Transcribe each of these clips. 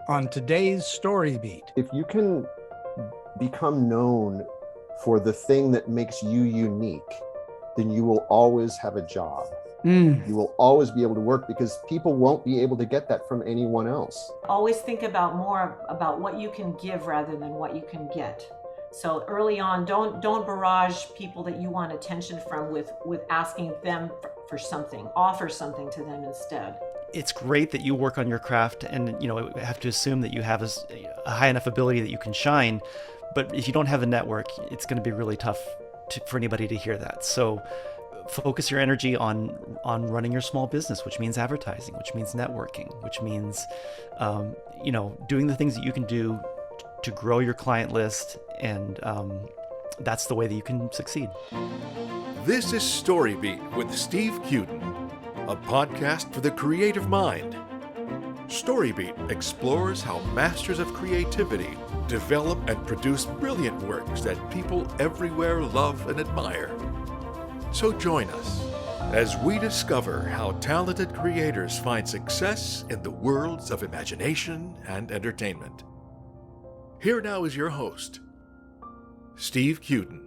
on today's Story Beat. If you can become known for the thing that makes you unique, then you will always have a job. You will always be able to work because people won't be able to get that from anyone else. Always think about more about what you can give rather than what you can get. So early on, don't barrage people that you want attention from with asking them for something. Offer something to them instead. It's great that you work on your craft and, have to assume that you have a high enough ability that you can shine. But if you don't have a network, it's going to be really tough for anybody to hear that. So focus your energy on running your small business, which means advertising, which means networking, which means, doing the things that you can do to grow your client list. And that's the way that you can succeed. This is StoryBeat with Steve Cuden, a podcast for the creative mind. StoryBeat explores how masters of creativity develop and produce brilliant works that people everywhere love and admire. So join us as we discover how talented creators find success in the worlds of imagination and entertainment. Here now is your host, Steve Cuden.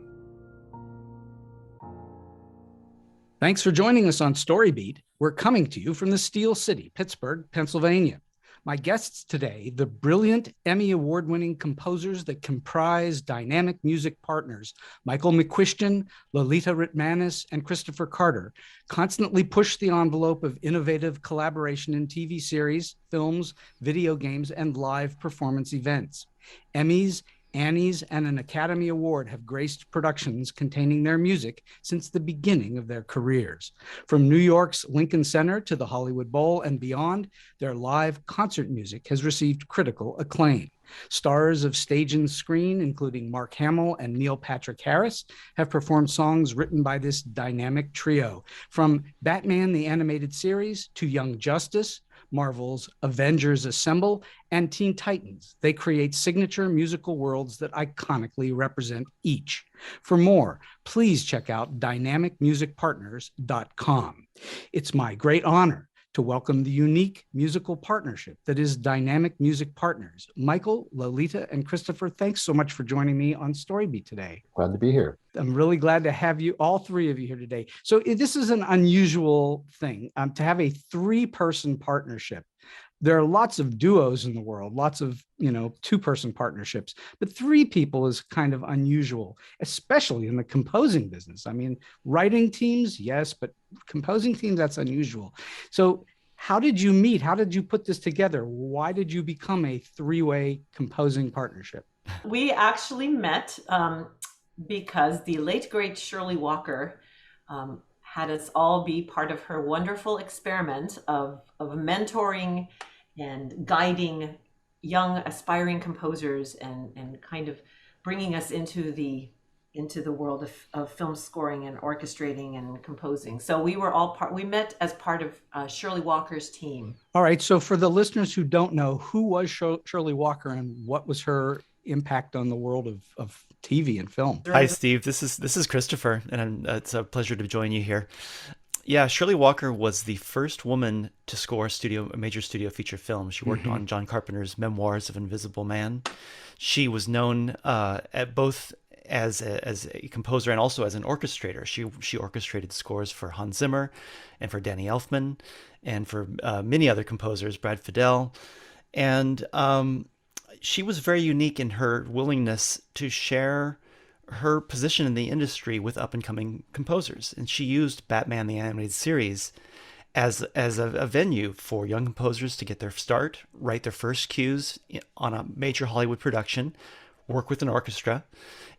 Thanks for joining us on Story Beat. We're coming to you from the Steel City, Pittsburgh, Pennsylvania. My guests today, the brilliant Emmy Award-winning composers that comprise Dynamic Music Partners, Michael McCuistion, Lolita Ritmanis, and Christopher Carter, constantly push the envelope of innovative collaboration in TV series, films, video games, and live performance events. Emmys, Annies, and an Academy Award have graced productions containing their music since the beginning of their careers. From New York's Lincoln Center to the Hollywood Bowl and beyond, their live concert music has received critical acclaim. Stars of stage and screen, including Mark Hamill and Neil Patrick Harris, have performed songs written by this dynamic trio. From Batman the Animated Series to Young Justice, Marvel's Avengers Assemble, and Teen Titans. They create signature musical worlds that iconically represent each. For more, please check out dynamicmusicpartners.com. It's my great honor to welcome the unique musical partnership that is Dynamic Music Partners. Michael, Lolita, and Christopher, thanks so much for joining me on StoryBeat today. Glad to be here. I'm really glad to have you, all three of you here today. So this is an unusual thing, to have a three-person partnership. There are lots of duos in the world, lots of, two-person partnerships, but three people is kind of unusual, especially in the composing business. I mean, writing teams, yes, but composing teams, that's unusual. So how did you meet? How did you put this together? Why did you become a three-way composing partnership? We actually met because the late, great Shirley Walker had us all be part of her wonderful experiment of mentoring and guiding young aspiring composers and kind of bringing us into the world of film scoring and orchestrating and composing. So we met as part of Shirley Walker's team. All right. So for the listeners who don't know, who was Shirley Walker and what was her impact on the world of TV and film? Hi, Steve. This is Christopher, and it's a pleasure to join you here. Yeah, Shirley Walker was the first woman to score a major studio feature film. She worked on John Carpenter's Memoirs of Invisible Man. She was known both as a composer and also as an orchestrator. She orchestrated scores for Hans Zimmer and for Danny Elfman and for many other composers, Brad Fiedel. And she was very unique in her willingness to share her position in the industry with up-and-coming composers. And she used Batman the Animated Series as a venue for young composers to get their start, write their first cues on a major Hollywood production, work with an orchestra.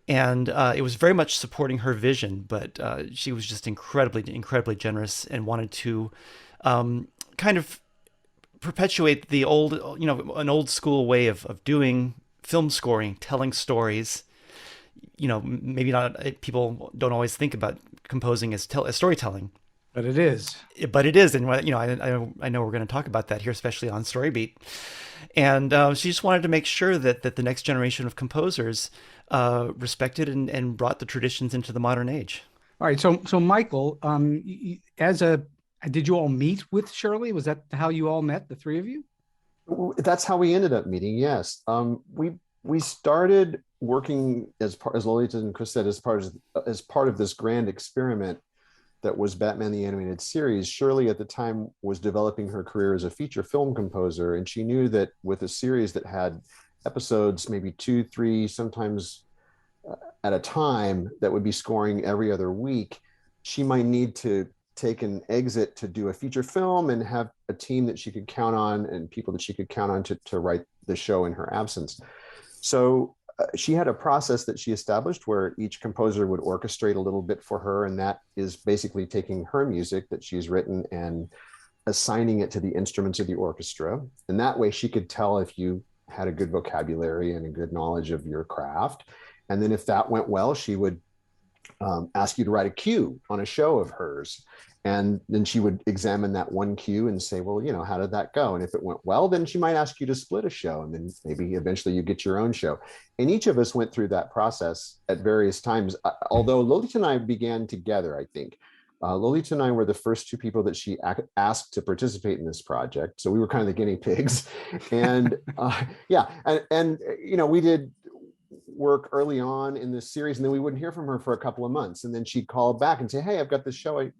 And it was very much supporting her vision, but she was just incredibly generous and wanted to kind of perpetuate the an old school way of doing film scoring, telling stories. Maybe not, people don't always think about composing as storytelling. But it is. And I know we're going to talk about that here, especially on StoryBeat. And she just wanted to make sure that the next generation of composers respected and brought the traditions into the modern age. All right. So Michael, did you all meet with Shirley? Was that how you all met, the three of you? That's how we ended up meeting. Yes. We started working as Lolita and Chris said, as part of this grand experiment that was Batman the Animated Series. Shirley at the time was developing her career as a feature film composer, and she knew that with a series that had episodes, maybe 2, 3, sometimes at a time, that would be scoring every other week, she might need to take an exit to do a feature film and have a team that she could count on and people that she could count on to write the show in her absence. So she had a process that she established where each composer would orchestrate a little bit for her. And that is basically taking her music that she's written and assigning it to the instruments of the orchestra. And that way she could tell if you had a good vocabulary and a good knowledge of your craft. And then if that went well, she would ask you to write a cue on a show of hers. And then she would examine that one cue and say, well, how did that go? And if it went well, then she might ask you to split a show. And then maybe eventually you get your own show. And each of us went through that process at various times. Although Lolita and I began together, I think. Lolita and I were the first two people that she asked to participate in this project. So we were kind of the guinea pigs. And we did work early on in this series, and then we wouldn't hear from her for a couple of months, and then she'd call back and say, hey, I've got this show, I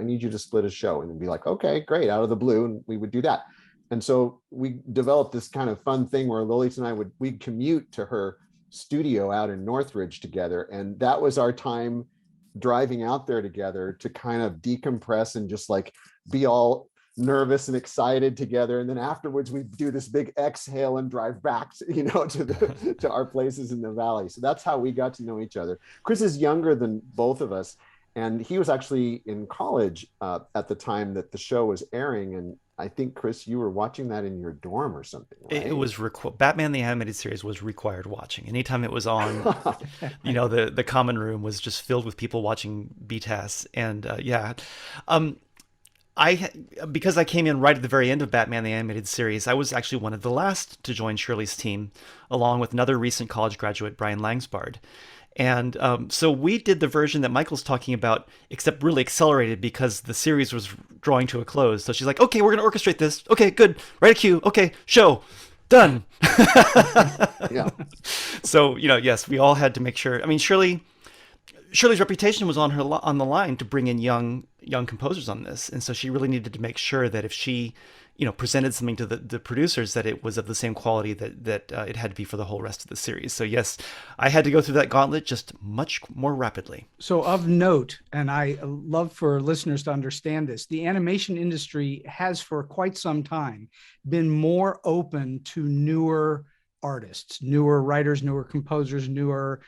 need you to split a show. And then be like, okay, great, out of the blue. And we would do that. And so we developed this kind of fun thing where Lolita and I we'd commute to her studio out in Northridge together, and that was our time driving out there together to kind of decompress and just like be all nervous and excited together. And then afterwards we do this big exhale and drive back to our places in the valley. So that's how we got to know each other. Chris is younger than both of us, and he was actually in college at the time that the show was airing. And I think, Chris, you were watching that in your dorm or something, right? It was Batman the Animated Series was required watching. Anytime it was on, the common room was just filled with people watching BTAS. And because I came in right at the very end of Batman the Animated Series, I was actually one of the last to join Shirley's team, along with another recent college graduate, Brian Langsbard. And so we did the version that Michael's talking about, except really accelerated because the series was drawing to a close. So she's like, okay, we're going to orchestrate this. Okay, good. Write a cue. Okay, show. Done. Yeah. So, yes, we all had to make sure. I mean, Shirley's reputation was on the line to bring in young composers on this, and so she really needed to make sure that if she, presented something to the producers, that it was of the same quality that it had to be for the whole rest of the series. So yes, I had to go through that gauntlet just much more rapidly. So of note, and I love for listeners to understand this, the animation industry has for quite some time been more open to newer artists, newer writers, newer composers, newer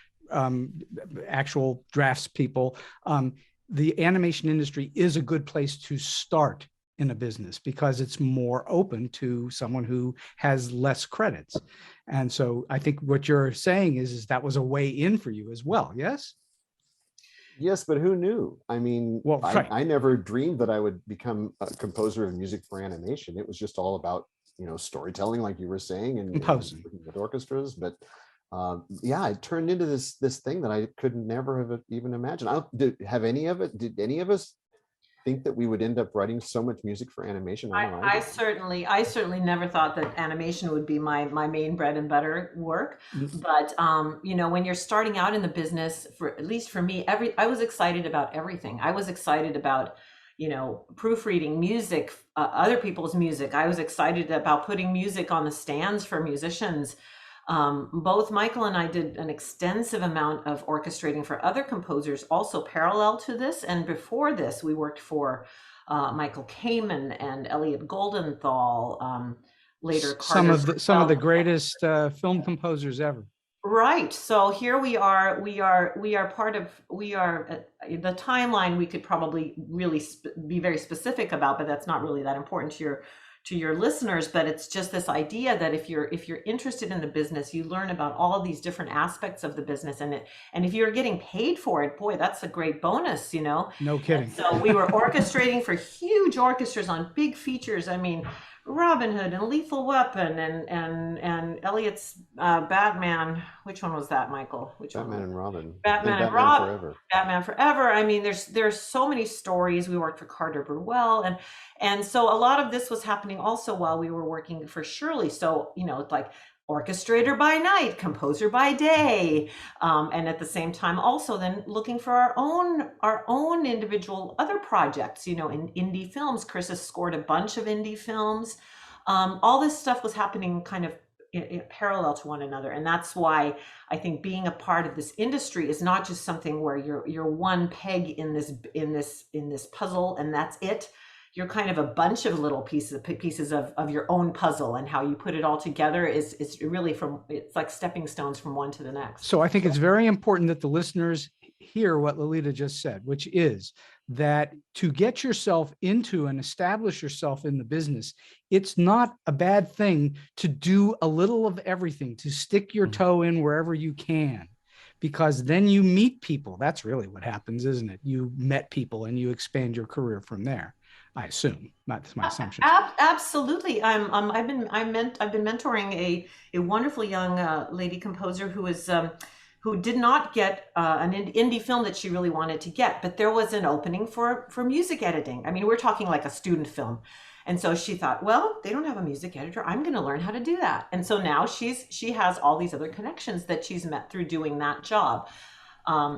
actual drafts people. The animation industry is a good place to start in a business because it's more open to someone who has less credits. And so I think what you're saying is that was a way in for you as well. Yes? Yes, but who knew? I mean, well, right. I never dreamed that I would become a composer of music for animation. It was just all about, storytelling, like you were saying, and composing with orchestras. But it turned into this thing that I could never have even imagined. Did any of us think that we would end up writing so much music for animation? I certainly never thought that animation would be my main bread and butter work. But when you're starting out in the business, at least for me, I was excited about everything. I was excited about proofreading music, other people's music. I was excited about putting music on the stands for musicians. Both Michael and I did an extensive amount of orchestrating for other composers also parallel to this. And before this, we worked for Michael Kamen and Elliot Goldenthal, later some of the greatest film composers ever. Right. So here we are the timeline we could probably really be very specific about, but that's not really that important to your listeners. But it's just this idea that if you're interested in the business, you learn about all of these different aspects of the business, and if you're getting paid for it, boy, that's a great bonus, No kidding. And so we were orchestrating for huge orchestras on big features. I mean, Robin Hood and Lethal Weapon and Elliot's Batman. Which one was that, Michael? Which Batman one? and Robin. Batman and Batman Forever. Batman Forever. I mean, there's so many stories. We worked for Carter Burwell, and so a lot of this was happening also while we were working for Shirley. So it's like orchestrator by night, composer by day, and at the same time also then looking for our own individual other projects. In indie films, Chris has scored a bunch of indie films. All this stuff was happening kind of in parallel to one another, and that's why I think being a part of this industry is not just something where you're one peg in this puzzle and that's it. You're kind of a bunch of little pieces of your own puzzle, and how you put it all together is really it's like stepping stones from one to the next. So I think it's very important that the listeners hear what Lolita just said, which is that to get yourself into and establish yourself in the business, it's not a bad thing to do a little of everything, to stick your toe in wherever you can, because then you meet people. That's really what happens, isn't it? You met people and you expand your career from there. I assume. That's my assumption. Absolutely. I've been mentoring a wonderful young lady composer who did not get an indie film that she really wanted to get, but there was an opening for music editing. I mean, we're talking like a student film. And so she thought, well, they don't have a music editor. I'm going to learn how to do that. And so now she has all these other connections that she's met through doing that job.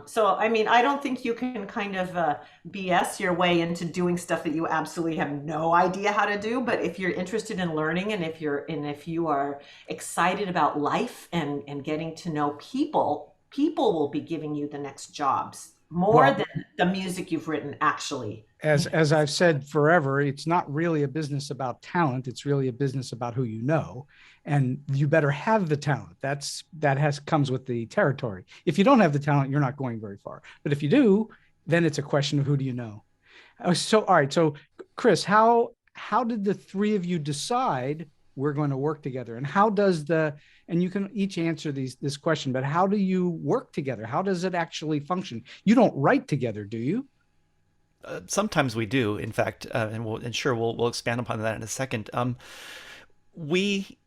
So, I mean, I don't think you can kind of BS your way into doing stuff that you absolutely have no idea how to do. But if you're interested in learning, and if you are excited about life and getting to know people will be giving you the next jobs more than the music you've written, actually. As I've said forever, it's not really a business about talent. It's really a business about who you know, and you better have the talent. That comes with the territory. If you don't have the talent, you're not going very far. But if you do, then it's a question of who do you know. So, all right. So, Chris, how did the three of you decide we're going to work together? And how does and you can each answer this question, but how do you work together? How does it actually function? You don't write together, do you? Sometimes we do, in fact, and we'll expand upon that in a second. We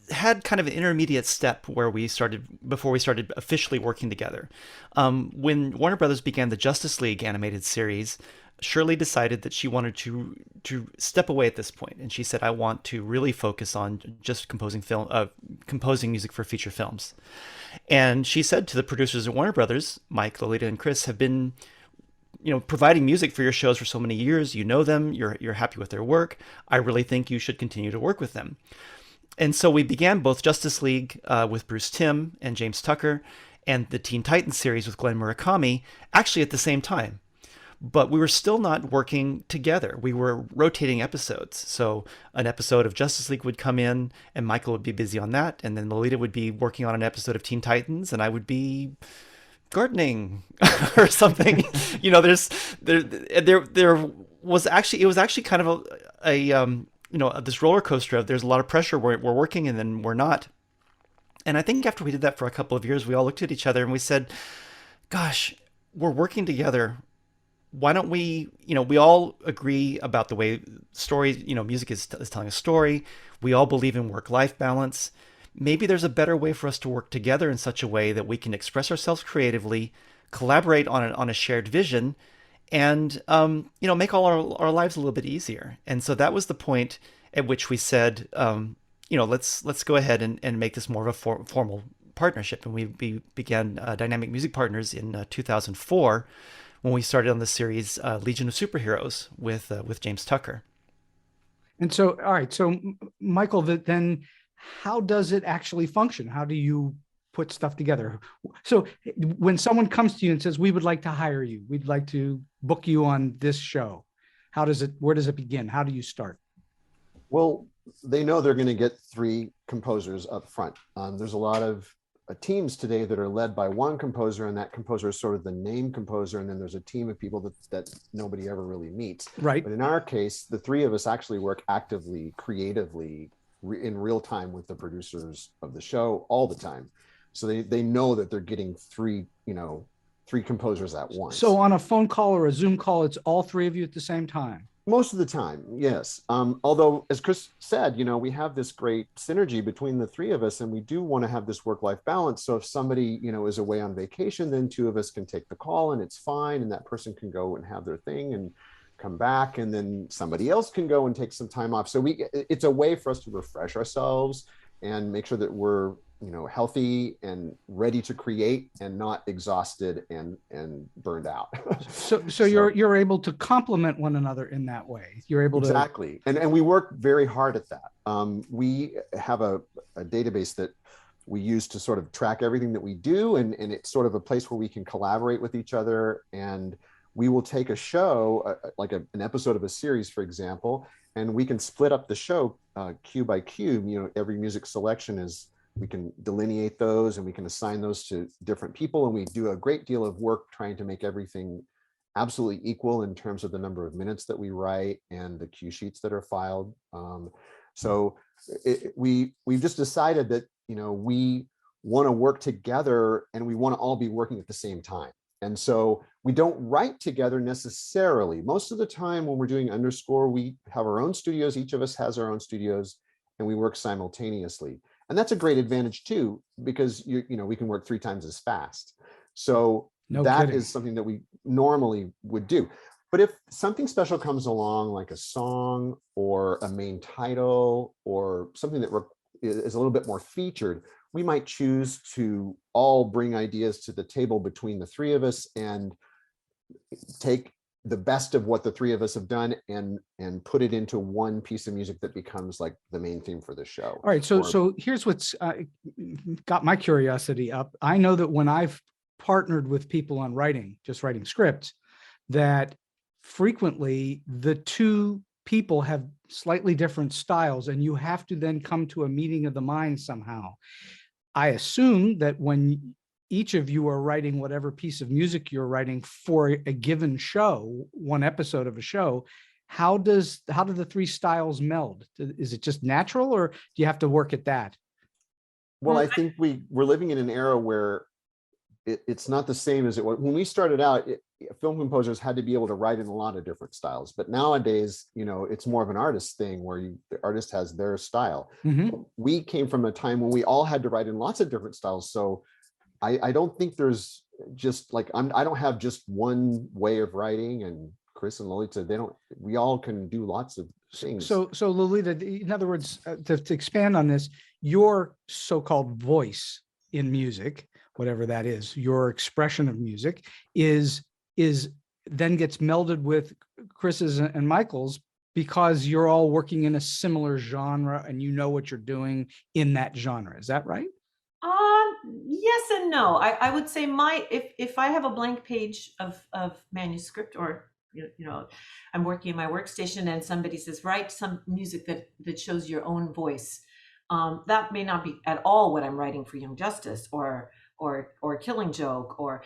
had kind of an intermediate step before we started officially working together. When Warner Brothers began the Justice League animated series, Shirley decided that she wanted to step away at this point, and she said, "I want to really focus on just composing music for feature films." And she said to the producers at Warner Brothers, Mike, Lolita, and Chris have been, providing music for your shows for so many years. You know them. You're happy with their work. I really think you should continue to work with them. And so we began both Justice League with Bruce Timm and James Tucker, and the Teen Titans series with Glenn Murakami, actually at the same time. But we were still not working together. We were rotating episodes. So an episode of Justice League would come in, and Michael would be busy on that. And then Lolita would be working on an episode of Teen Titans, and I would be gardening or something. There was actually kind of this roller coaster of there's a lot of pressure. We're working, and then we're not. And I think after we did that for a couple of years, we all looked at each other and we said, "Gosh, we're working together. Why don't we all agree about the way stories, music is telling a story. We all believe in work-life balance. Maybe there's a better way for us to work together in such a way that we can express ourselves creatively, collaborate on a shared vision, and make all our lives a little bit easier." And so that was the point at which we said, let's go ahead and make this more of a formal partnership. And we began Dynamic Music Partners in 2004. When we started on the series Legion of Superheroes with James Tucker. And so, all right. So, Michael, then how does it actually function? How do you put stuff together? So when someone comes to you and says, "We would like to hire you. We'd like to book you on this show," where does it begin? How do you start? Well, they know they're going to get three composers up front. There's a lot of teams today that are led by one composer, and that composer is sort of the name composer, and then there's a team of people that nobody ever really meets. Right. But in our case, the three of us actually work actively, creatively, in real time with the producers of the show all the time. So they know that they're getting three composers at once. So on a phone call or a Zoom call, it's all three of you at the same time? Most of the time, yes. Although, as Chris said, we have this great synergy between the three of us, and we do want to have this work-life balance. So if somebody, is away on vacation, then two of us can take the call, and it's fine, and that person can go and have their thing and come back, and then somebody else can go and take some time off. So it's a way for us to refresh ourselves and make sure that we're healthy and ready to create and not exhausted and burned out. So you're able to complement one another in that way. You're able to exactly, and we work very hard at that. We have a database that we use to sort of track everything that we do, and it's sort of a place where we can collaborate with each other. And we will take a show, like an episode of a series, for example, and we can split up the show cue by cue. Every music selection is, we can delineate those and we can assign those to different people. And we do a great deal of work trying to make everything absolutely equal in terms of the number of minutes that we write and the cue sheets that are filed. So we've just decided that, we want to work together and we want to all be working at the same time. And so we don't write together necessarily. Most of the time when we're doing Underscore, we have our own studios. Each of us has our own studios and we work simultaneously. And that's a great advantage too, because we can work 3 times as fast. So that is something that we normally would do. But if something special comes along, like a song or a main title or something that is a little bit more featured, we might choose to all bring ideas to the table between the 3 of us and take the best of what the 3 of us have done and put it into one piece of music that becomes like the main theme for the show. All right. So here's what's got my curiosity up. I know that when I've partnered with people on just writing scripts, that frequently the 2 people have slightly different styles, and you have to then come to a meeting of the minds somehow. I assume that when each of you are writing whatever piece of music you're writing for a given show, one episode of a show, how do the 3 styles meld? Is it just natural, or do you have to work at that? Well, I think we're living in an era where it's not the same as it was. When we started out, film composers had to be able to write in a lot of different styles. But nowadays, it's more of an artist thing where the artist has their style. Mm-hmm. We came from a time when we all had to write in lots of different styles. So I don't think there's just like, I don't have just one way of writing, and Chris and Lolita, we all can do lots of things. So Lolita, in other words, to expand on this, your so-called voice in music, whatever that is, your expression of music is then gets melded with Chris's and Michael's, because you're all working in a similar genre and you know what you're doing in that genre. Is that right? Yes and no. I would say if I have a blank page of manuscript, or I'm working in my workstation and somebody says, write some music that shows your own voice, that may not be at all what I'm writing for Young Justice or Killing Joke. Or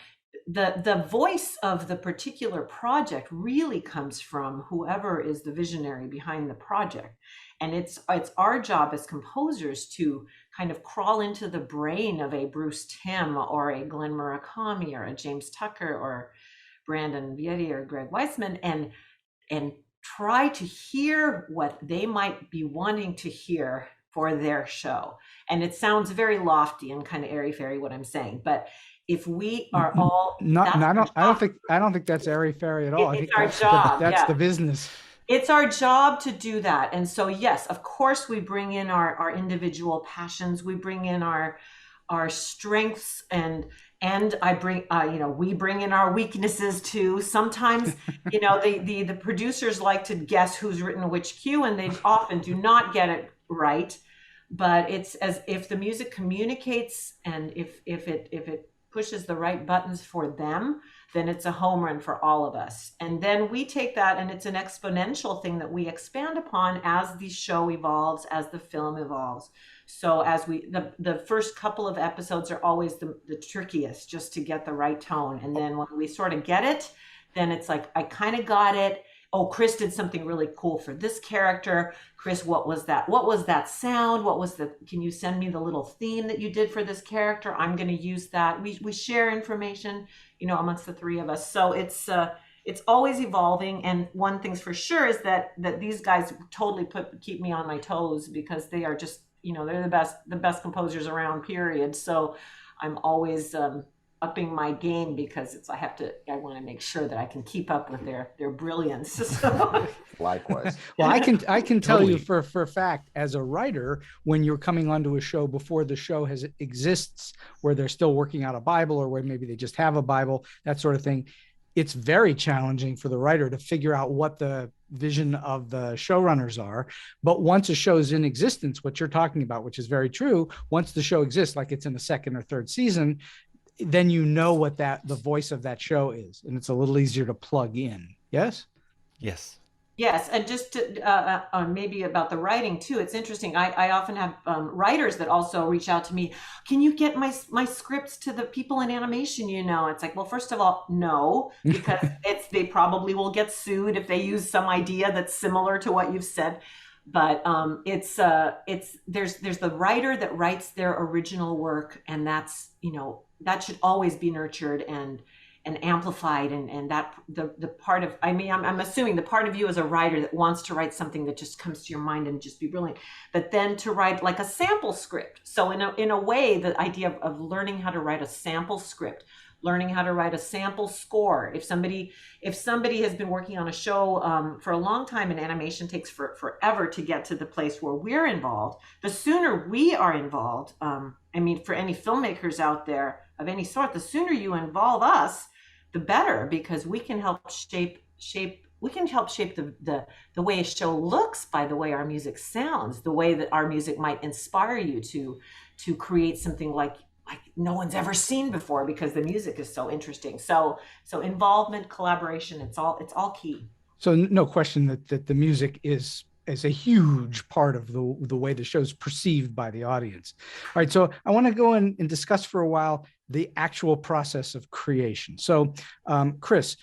the voice of the particular project really comes from whoever is the visionary behind the project. And it's our job as composers to kind of crawl into the brain of a Bruce Timm or a Glenn Murakami or a James Tucker or Brandon Vietti or Greg Weisman, and try to hear what they might be wanting to hear for their show. And it sounds very lofty and kind of airy-fairy what I'm saying, but if we are all I don't think that's airy-fairy at all. I think our job. That's the business. It's our job to do that. And so, yes, of course, we bring in our individual passions. We bring in our strengths, and I bring, we bring in our weaknesses too. Sometimes, the producers like to guess who's written which cue, and they often do not get it right. But it's as if the music communicates, and if it pushes the right buttons for them, then it's a home run for all of us. And then we take that, and it's an exponential thing that we expand upon as the show evolves, as the film evolves. So as the first couple of episodes are always the trickiest, just to get the right tone. And then when we sort of get it, then it's like, I kind of got it. Oh, Chris did something really cool for this character. Chris, what was that? What was that sound? Can you send me the little theme that you did for this character? I'm going to use that. We share information, amongst the 3 of us. So it's it's always evolving. And one thing's for sure is that these guys totally keep me on my toes, because they are just, they're the best composers around, period. So I'm always upping my game, because I want to make sure that I can keep up with their brilliance. So. Likewise. Well, I can tell you for a fact, as a writer, when you're coming onto a show before the show exists, where they're still working out a Bible, or where maybe they just have a Bible, that sort of thing, it's very challenging for the writer to figure out what the vision of the showrunners are. But once a show is in existence, what you're talking about, which is very true, once the show exists, like it's in the second or third season, then what the voice of that show is, and it's a little easier to plug in. Yes. Yes, and just to, maybe about the writing too, it's interesting. I often have writers that also reach out to me. Can you get my scripts to the people in animation? It's like, well, first of all, no, because they probably will get sued if they use some idea that's similar to what you've said. But there's the writer that writes their original work, and that's that should always be nurtured and amplified, and that the part of, I'm assuming the part of you as a writer that wants to write something that just comes to your mind and just be brilliant, but then to write like a sample script. So in a way, the idea of learning how to write a sample script, learning how to write a sample score. If somebody has been working on a show for a long time, and animation takes forever to get to the place where we're involved, the sooner we are involved, for any filmmakers out there of any sort, the sooner you involve us, the better, because we can help shape the way a show looks by the way our music sounds, the way that our music might inspire you to create something like no one's ever seen before, because the music is so interesting. So involvement, collaboration, it's all key. So no question that the music is a huge part of the way the show's perceived by the audience. All right, so I want to go in and discuss for a while the actual process of creation. So, Chris,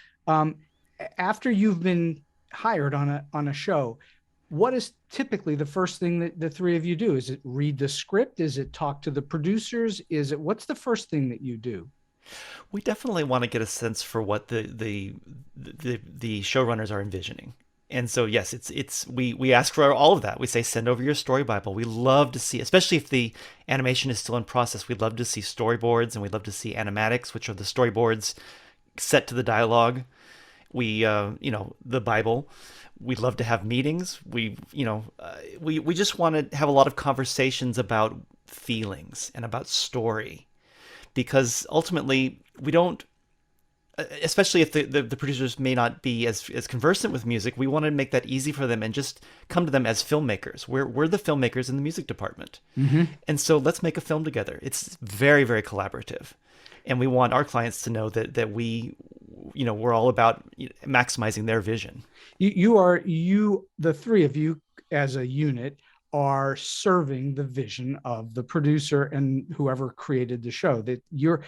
after you've been hired on a show, what is typically the first thing that the three of you do? Is it read the script? Is it talk to the producers? What's the first thing that you do? We definitely want to get a sense for what the showrunners are envisioning. And so, yes, we ask for all of that. We say, send over your story Bible. We love to see, especially if the animation is still in process, we'd love to see storyboards, and we'd love to see animatics, which are the storyboards set to the dialogue. We, the Bible. We'd love to have meetings. We just want to have a lot of conversations about feelings and about story, because ultimately we don't, especially if the producers may not be as conversant with music, we want to make that easy for them and just come to them as filmmakers. We're the filmmakers in the music department. Mm-hmm. And so let's make a film together. It's very, very collaborative. And we want our clients to know that we're all about maximizing their vision. The three of you as a unit are serving the vision of the producer and whoever created the show.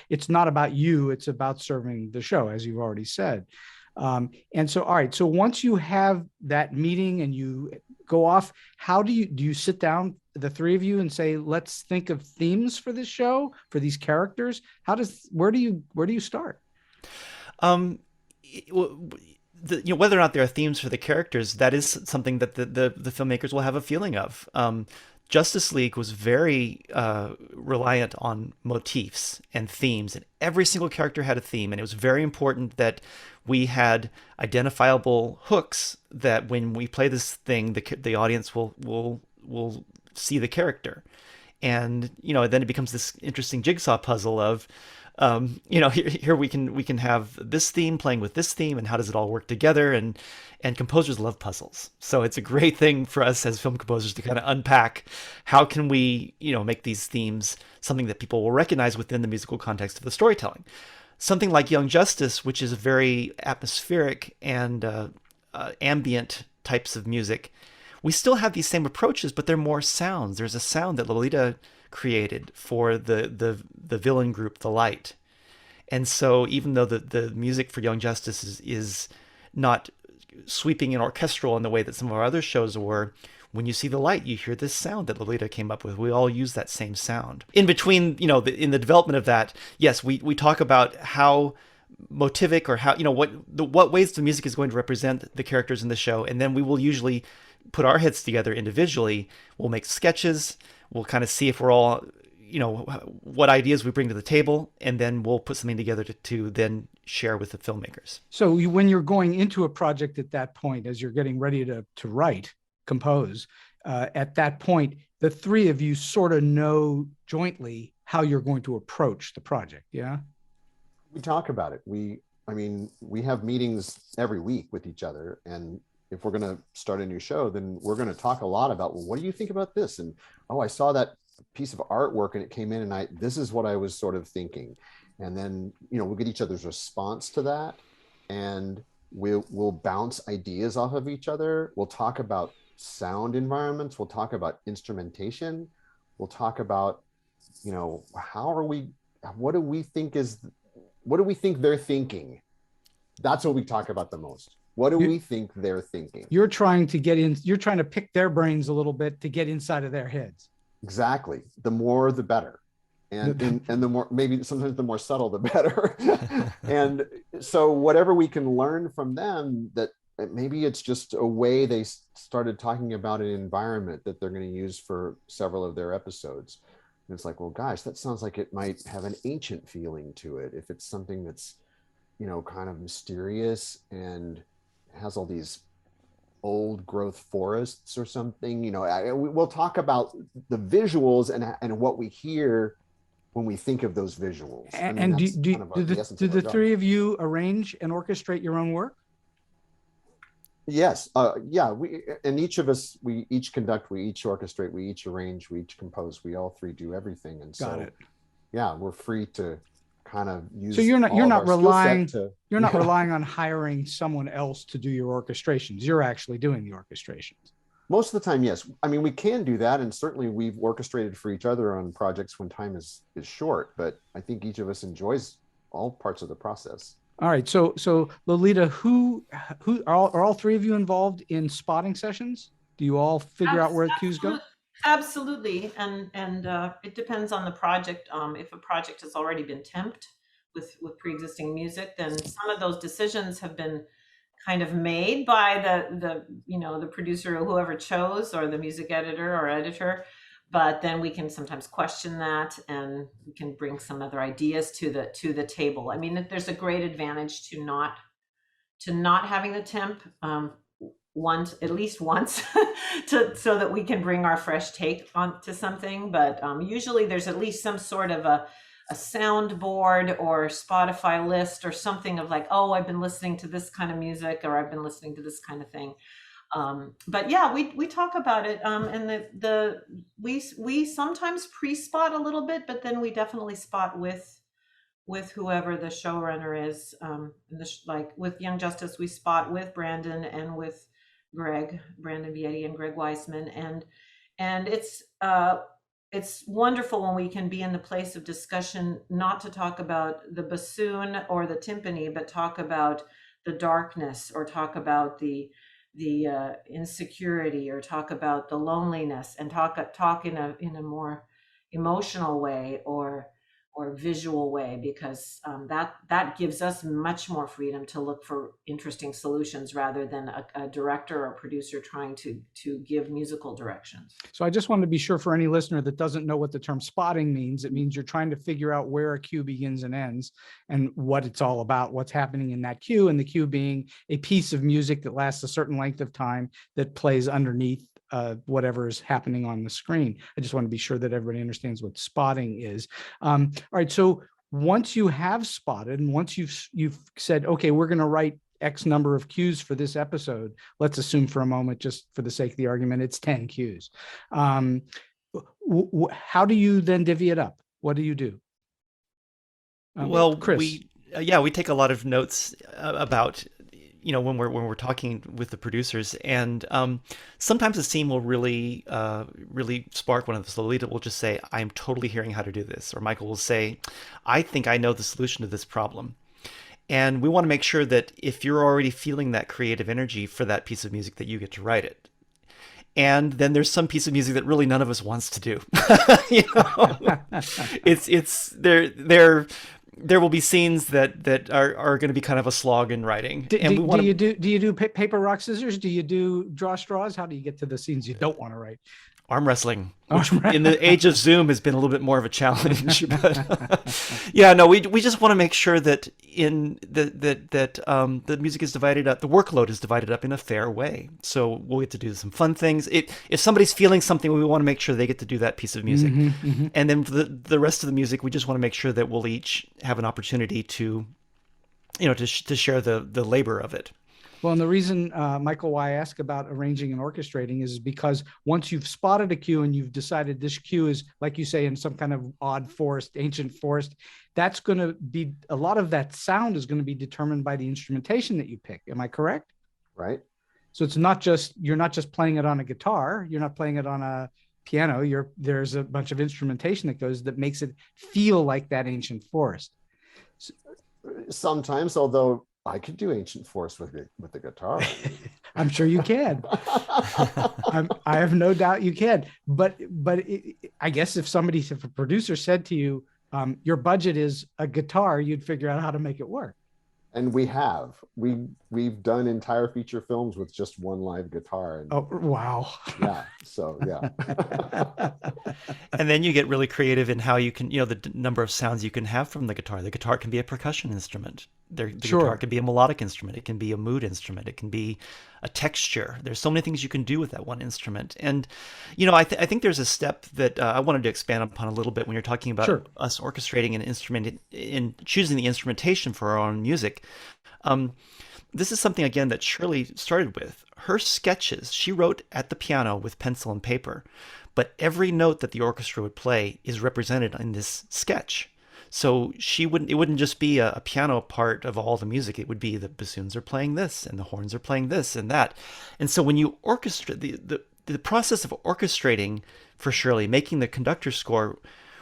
It's not about you, it's about serving the show, as you've already said. And so, all right, so once you have that meeting and you go off, how do you sit down, the three of you, and say, let's think of themes for this show, for these characters? Where do you start? Whether or not there are themes for the characters, that is something that the filmmakers will have a feeling of. Justice League was very reliant on motifs and themes, and every single character had a theme, and it was very important that we had identifiable hooks that when we play this thing, the audience will see the character. And then it becomes this interesting jigsaw puzzle of here we can have this theme playing with this theme, and how does it all work together? And composers love puzzles, so it's a great thing for us as film composers to kind of unpack how can we make these themes something that people will recognize within the musical context of the storytelling. Something like Young Justice, which is very atmospheric and ambient types of music, we still have these same approaches, but they're more sounds. There's a sound that Lolita created for the villain group, the Light. And so even though the music for Young Justice is not sweeping and orchestral in the way that some of our other shows were, when you see the Light, you hear this sound that Lolita came up with. We all use that same sound. In between, in the development of that, yes, we talk about how motivic, or how, what ways the music is going to represent the characters in the show. And then we will usually put our heads together individually. We'll make sketches. We'll kind of see if we're all, what ideas we bring to the table, and then we'll put something together to then share with the filmmakers. So when you're going into a project at that point, as you're getting ready to write, compose, at that point, the three of you sort of know jointly how you're going to approach the project. Yeah. We talk about it. We have meetings every week with each other. And if we're going to start a new show, then we're going to talk a lot about, well, what do you think about this? And, oh, I saw that piece of artwork and it came in and this is what I was sort of thinking. And then, we'll get each other's response to that. And we'll bounce ideas off of each other. We'll talk about sound environments. We'll talk about instrumentation. We'll talk about, what do we think they're thinking? That's what we talk about the most. What do we think they're thinking? You're trying to pick their brains a little bit to get inside of their heads. Exactly. The more, the better. And the more, maybe sometimes the more subtle, the better. And so whatever we can learn from them, that maybe it's just a way they started talking about an environment that they're going to use for several of their episodes. And it's like, well, gosh, that sounds like it might have an ancient feeling to it. If it's something that's, kind of mysterious and has all these old growth forests or something, we'll talk about the visuals and what we hear when we think of those visuals. And do the three of you arrange and orchestrate your own work? Yes. Yeah. We each conduct, we each orchestrate, we each arrange, we each compose. We all three do everything. And Got it. Yeah, we're free to kind of use. So you're not relying on hiring someone else to do your orchestrations. You're actually doing the orchestrations. Most of the time, yes. I mean, we can do that, and certainly we've orchestrated for each other on projects when time is short. But I think each of us enjoys all parts of the process. All right. So Lolita, who are all three of you involved in spotting sessions? Do you all figure out where the cues go? Absolutely. And it depends on the project. If a project has already been temped with pre-existing music, then some of those decisions have been kind of made by the producer or whoever chose, or the music editor or editor. But then we can sometimes question that, and we can bring some other ideas to the table. I mean, there's a great advantage to not having the temp at least once so that we can bring our fresh take onto something. But usually there's at least some sort of a soundboard or Spotify list or something of like, oh, I've been listening to this kind of music, or I've been listening to this kind of thing. But yeah, we talk about it, and we sometimes pre-spot a little bit, but then we definitely spot with whoever the showrunner is. Like with Young Justice, we spot with Brandon and with Brandon Vietti and Greg Weisman, and it's wonderful when we can be in the place of discussion, not to talk about the bassoon or the timpani, but talk about the darkness, or talk about the insecurity, or talk about the loneliness, and talk in a more emotional way or visual way, because that gives us much more freedom to look for interesting solutions rather than a director or producer trying to give musical directions. So I just wanted to be sure, for any listener that doesn't know what the term spotting means, it means you're trying to figure out where a cue begins and ends, and what it's all about, what's happening in that cue, and the cue being a piece of music that lasts a certain length of time that plays underneath whatever is happening on the screen. I just want to be sure that everybody understands what spotting is. All right. So once you have spotted, and once you've said, okay, we're going to write X number of cues for this episode, let's assume for a moment, just for the sake of the argument, it's 10 cues. How do you then divvy it up? What do you do? Well, Chris. we take a lot of notes about, when we're talking with the producers, and sometimes a scene will really spark one of us. Lolita will just say, "I'm totally hearing how to do this," or Michael will say, "I think I know the solution to this problem." And we want to make sure that if you're already feeling that creative energy for that piece of music, that you get to write it. And then there's some piece of music that really none of us wants to do. It's there will be scenes that are going to be kind of a slog in writing. Do you do paper, rock, scissors? Do you do draw straws? How do you get to the scenes you don't want to write? Arm wrestling, which in the age of Zoom has been a little bit more of a challenge. But yeah, no, we just want to make sure that the music is divided up, the workload is divided up in a fair way. So we'll get to do some fun things. If somebody's feeling something, we want to make sure they get to do that piece of music. And then for the rest of the music, we just want to make sure that we'll each have an opportunity to, to share the labor of it. Well, and the reason, Michael, why I ask about arranging and orchestrating is because once you've spotted a cue and you've decided this cue is, like you say, in some kind of odd forest, ancient forest, that's going to be, a lot of that sound is going to be determined by the instrumentation that you pick. Am I correct? Right. So it's you're not just playing it on a guitar. You're not playing it on a piano. There's a bunch of instrumentation that makes it feel like that ancient forest. Sometimes, although I could do ancient forest with the guitar. I'm sure you can. I have no doubt you can. But I guess if a producer said to you, your budget is a guitar, you'd figure out how to make it work. And we've done entire feature films with just one live guitar. And, oh, wow. Yeah. So, yeah. And then you get really creative in how you can, the number of sounds you can have from the guitar. The guitar can be a percussion instrument. The guitar can be a melodic instrument. It can be a mood instrument. It can be a texture. There's so many things you can do with that one instrument. And, I think there's a step that I wanted to expand upon a little bit when you're talking about us orchestrating an instrument in choosing the instrumentation for our own music. This is something, again, that Shirley started with. Her sketches, she wrote at the piano with pencil and paper, but every note that the orchestra would play is represented in this sketch. So it wouldn't just be a piano part of all the music. It would be the bassoons are playing this and the horns are playing this and that. And so when you orchestrate, the process of orchestrating for Shirley, making the conductor score,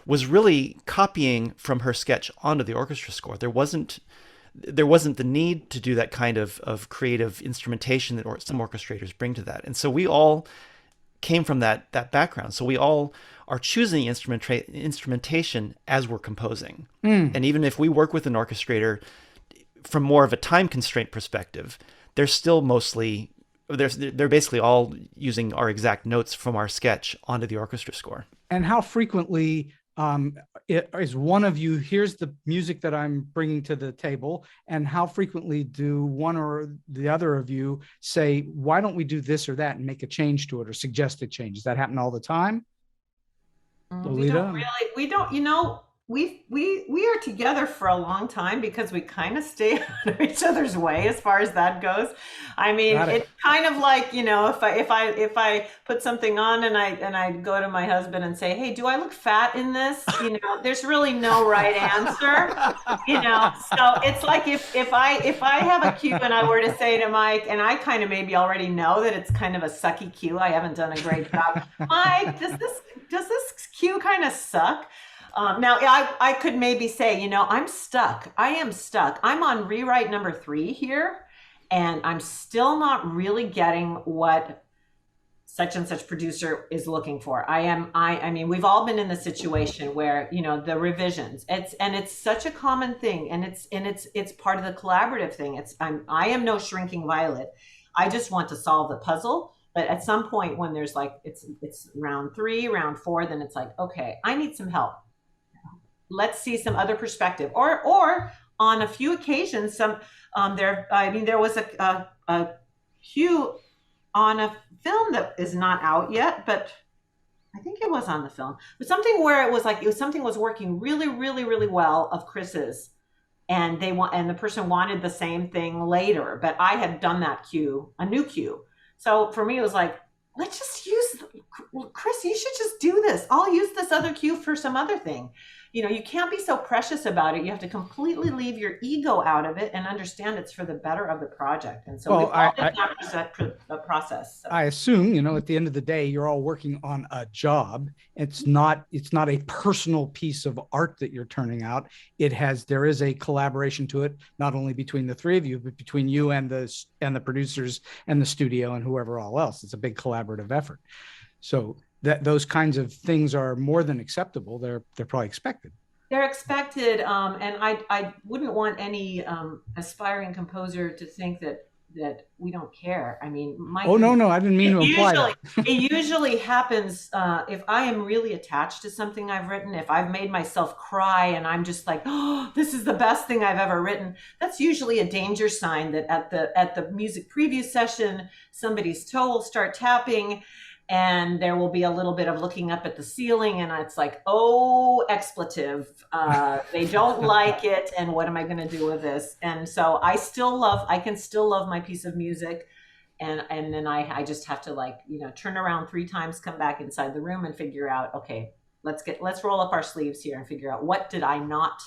was really copying from her sketch onto the orchestra score. There wasn't the need to do that kind of creative instrumentation that some orchestrators bring to that. And so we all came from that background. So we all are choosing instrumentation as we're composing. And even if we work with an orchestrator from more of a time constraint perspective, they're still they're basically all using our exact notes from our sketch onto the orchestra score. And how frequently is one of you, here's the music that I'm bringing to the table, and how frequently do one or the other of you say, why don't we do this or that and make a change to it or suggest a change? Does that happen all the time? Lolita? We don't, we are together for a long time because we kind of stay out of each other's way as far as that goes. I mean, it's kind of like, if I put something on and I go to my husband and say, hey, do I look fat in this? There's really no right answer, so it's like if I have a cue and I were to say to Mike, and I kind of maybe already know that it's kind of a sucky cue, I haven't done a great job. Mike, does this cue kind of suck? Now, I could maybe say, I'm stuck. I am stuck. I'm on rewrite number 3 here, and I'm still not really getting what such and such producer is looking for. I mean, we've all been in the situation where, the revisions, it's such a common thing, and it's part of the collaborative thing. I am no shrinking violet. I just want to solve the puzzle. But at some point when there's it's round 3, round 4, then it's like, okay, I need some help. Let's see some other perspective, or on a few occasions, there was a cue on a film that is not out yet, but I think it was on the film, but something where something was working really, really, really well of Chris's, and the person wanted the same thing later, but I had done that cue, a new cue. So for me, it was like, let's just Chris, you should just do this. I'll use this other cue for some other thing. You can't be so precious about it. You have to completely leave your ego out of it and understand it's for the better of the project. And so the process. So. I assume, at the end of the day, you're all working on a job. It's not a personal piece of art that you're turning out. There is a collaboration to it, not only between the 3 of you, but between you and the producers and the studio and whoever all else. It's a big collaborative effort. So those kinds of things are more than acceptable. They're probably expected. They're expected, and I wouldn't want any aspiring composer to think that we don't care. I mean, no, I didn't mean to imply that. It usually happens if I am really attached to something I've written, if I've made myself cry and I'm just like, oh, this is the best thing I've ever written. That's usually a danger sign that at the music preview session, somebody's toe will start tapping and there will be a little bit of looking up at the ceiling, and it's like, oh, expletive. They don't like it, and what am I going to do with this? And so I can still love my piece of music, and then I just have to, like, turn around 3 times, come back inside the room, and figure out, okay, let's roll up our sleeves here and figure out what did I not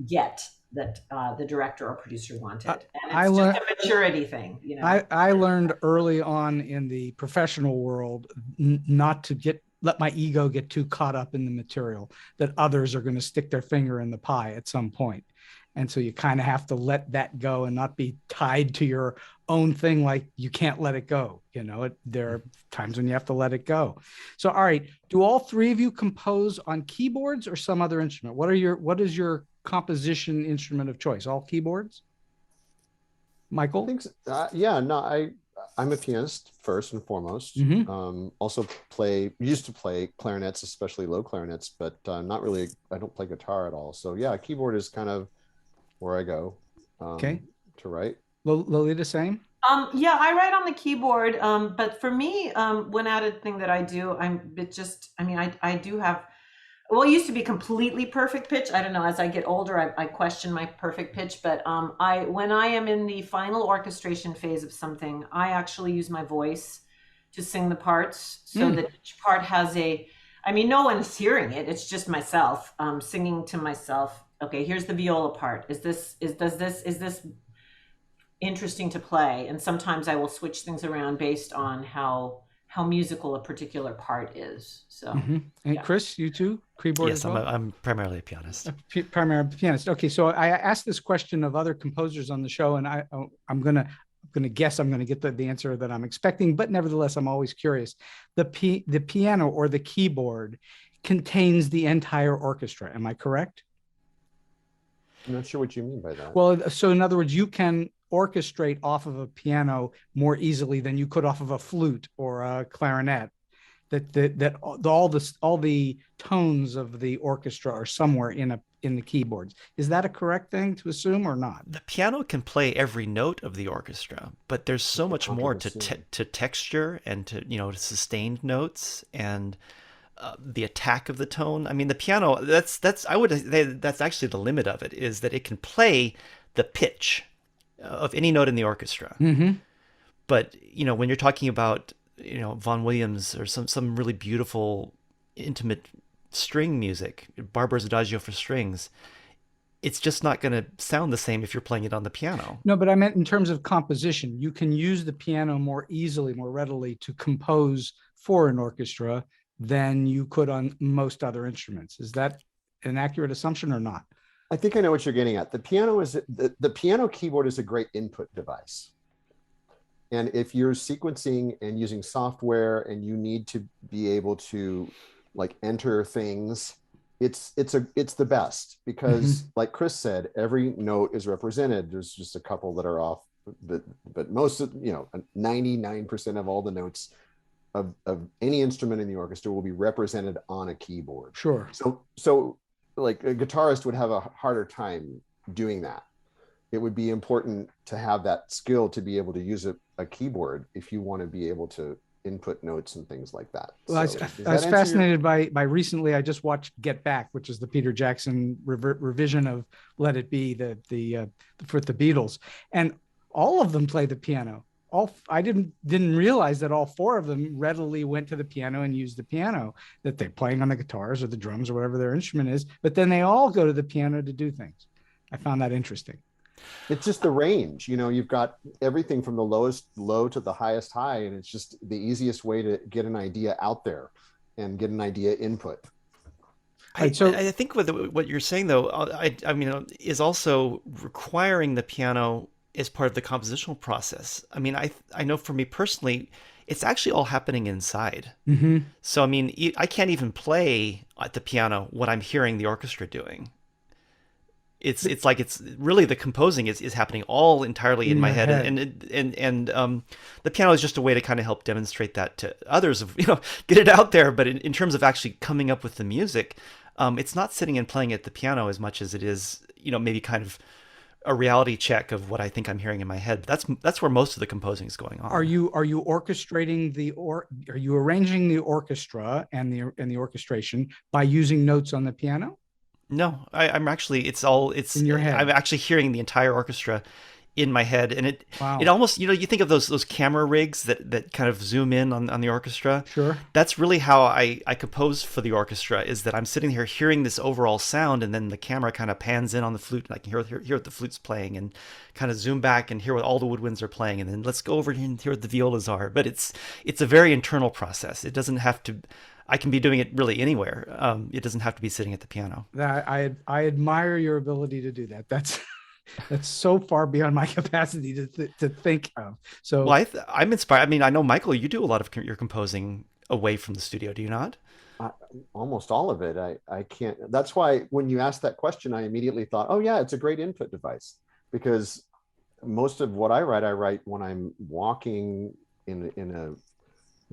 get that the director or producer wanted. And it's just a maturity thing, I learned early on in the professional world not to let my ego get too caught up in the material, that others are going to stick their finger in the pie at some point. And so you kind of have to let that go and not be tied to your own thing. Like, you can't let it go. There are times when you have to let it go. So, all right. Do all 3 of you compose on keyboards or some other instrument? What is your composition instrument of choice? All keyboards? Michael? I think I'm a pianist first and foremost. Also used to play clarinets, especially low clarinets, but not really. I don't play guitar at all. So yeah, keyboard is kind of where I go to write. Lolita, same? Yeah, I write on the keyboard. But for me, one added thing that I do, I do have, well, it used to be completely perfect pitch. I don't know. As I get older, I question my perfect pitch. But when I am in the final orchestration phase of something, I actually use my voice to sing the parts, so that each part has no one's hearing it. It's just myself singing to myself. Okay, here's the viola part. Is this interesting to play? And sometimes I will switch things around based on how musical a particular part is. So, And Chris, you too, keyboard? Yes, as well? I'm primarily a pianist. Primarily a pianist. Okay, so I asked this question of other composers on the show, and I'm gonna guess I'm gonna get the answer that I'm expecting, but nevertheless, I'm always curious. The piano or the keyboard contains the entire orchestra. Am I correct? I'm not sure what you mean by that. Well, so in other words, you can orchestrate off of a piano more easily than you could off of a flute or a clarinet. That all the tones of the orchestra are somewhere in the keyboards. Is that a correct thing to assume or not? The piano can play every note of the orchestra, but there's so much more to texture and to sustained notes and the attack of the tone. I mean, the piano, that's actually the limit of it, is that it can play the pitch of any note in the orchestra. But when you're talking about Vaughan Williams or some really beautiful intimate string music, Barbara's Adagio for strings, it's just not going to sound the same if you're playing it on the piano. No, but I meant in terms of composition. You can use the piano more easily, more readily to compose for an orchestra than you could on most other instruments. Is that an accurate assumption or not? I think I know what you're getting at. The piano keyboard is a great input device. And if you're sequencing and using software and you need to be able to enter things, it's the best because like Chris said, every note is represented. There's just a couple that are off, but most of, 99% of all the notes of any instrument in the orchestra will be represented on a keyboard. Sure. So like a guitarist would have a harder time doing that. It would be important to have that skill to be able to use a keyboard if you want to be able to input notes and things like that. Well, I was fascinated by recently, I just watched Get Back, which is the Peter Jackson revision of Let It Be, for the Beatles. And all of them play the piano. I didn't realize that all 4 of them readily went to the piano and used the piano, that they're playing on the guitars or the drums or whatever their instrument is, but then they all go to the piano to do things. I found that interesting. It's just the range, you've got everything from the lowest low to the highest high, and it's just the easiest way to get an idea out there and get an idea input. I think what you're saying though, I mean, is also requiring the piano as part of the compositional process. I mean, I know for me personally, it's actually all happening inside. Mm-hmm. So, I mean, I can't even play at the piano what I'm hearing the orchestra doing. It's like it's really the composing is happening all entirely in my head. And the piano is just a way to kind of help demonstrate that to others, of get it out there. But in terms of actually coming up with the music, it's not sitting and playing at the piano as much as it is maybe kind of a reality check of what I think I'm hearing in my head. That's where most of the composing is going on. Are you orchestrating are you arranging the orchestra and the orchestration by using notes on the piano? No, I'm actually, it's in your head. I'm actually hearing the entire orchestra in my head, and it almost, you think of those camera rigs that kind of zoom in on the orchestra. Sure. That's really how I compose for the orchestra, is that I'm sitting here hearing this overall sound, and then the camera kind of pans in on the flute, and I can hear what the flute's playing, and kind of zoom back and hear what all the woodwinds are playing, and then let's go over here and hear what the violas are. But it's a very internal process. It doesn't have to. I can be doing it really anywhere. It doesn't have to be sitting at the piano. I admire your ability to do that. That's so far beyond my capacity to think of. So, well, I'm inspired. I mean, I know, Michael, you do a lot of your composing away from the studio, do you not? Almost all of it. I can't. That's why when you asked that question, I immediately thought, oh yeah, it's a great input device, because most of what I write when I'm walking in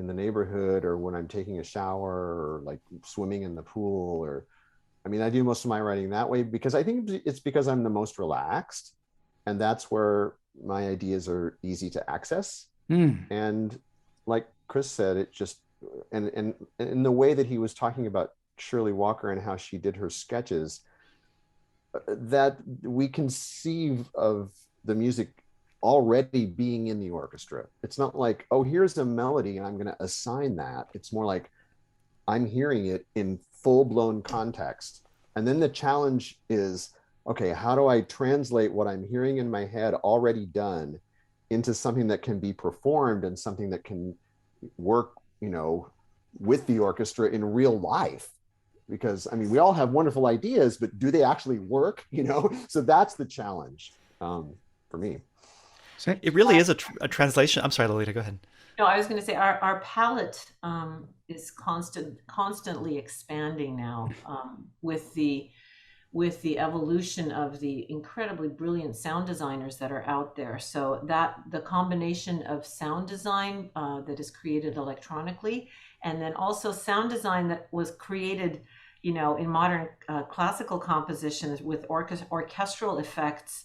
the neighborhood, or when I'm taking a shower, or like swimming in the pool, or I do most of my writing that way, because I think it's because I'm the most relaxed, and that's where my ideas are easy to access. And like Chris said, it just, and in the way that he was talking about Shirley Walker and how she did her sketches, that we conceive of the music already being in the orchestra. It's not like, oh, here's a melody and I'm going to assign that. It's more like I'm hearing it in full-blown context. And then the challenge is, okay, how do I translate what I'm hearing in my head already done into something that can be performed, and something that can work, with the orchestra in real life? Because we all have wonderful ideas, but do they actually work? So that's the challenge for me. It really is a translation. I'm sorry, Lolita, go ahead. No, I was going to say our palette is constantly expanding now with the evolution of the incredibly brilliant sound designers that are out there. So that the combination of sound design that is created electronically, and then also sound design that was created, in modern classical compositions with orchestral effects.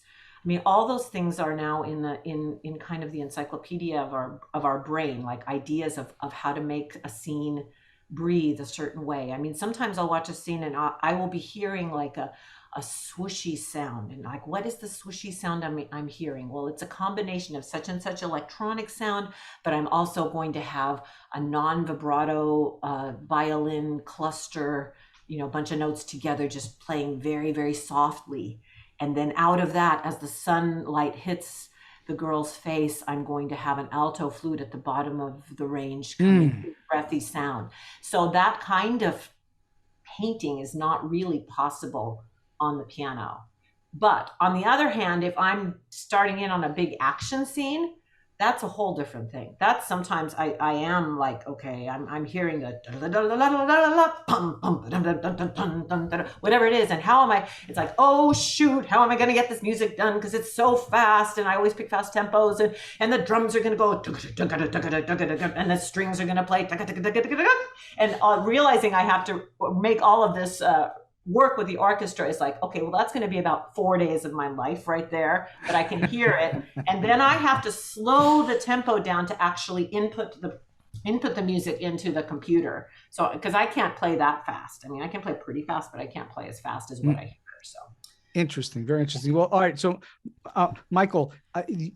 All those things are now in kind of the encyclopedia of our brain, like ideas of how to make a scene breathe a certain way. Sometimes I'll watch a scene and I will be hearing like a swooshy sound, and like, what is the swooshy sound I'm hearing? Well, it's a combination of such and such electronic sound, but I'm also going to have a non-vibrato violin cluster, a bunch of notes together just playing very, very softly. And then out of that, as the sunlight hits the girl's face, I'm going to have an alto flute at the bottom of the range coming, breathy sound. So that kind of painting is not really possible on the piano. But on the other hand, if I'm starting in on a big action scene, that's a whole different thing. That's sometimes I am like, okay, I'm hearing the whatever it is, and how am I? It's like, oh shoot, how am I going to get this music done? Because it's so fast, and I always pick fast tempos, and the drums are going to go, and the strings are going to play, and realizing I have to make all of this work with the orchestra is like, okay, well, that's going to be about 4 days of my life right there, but I can hear it. And then I have to slow the tempo down to actually input the music into the computer. So, because I can't play that fast. I can play pretty fast, but I can't play as fast as what I hear. So interesting. Very interesting. Well, all right. So, Michael,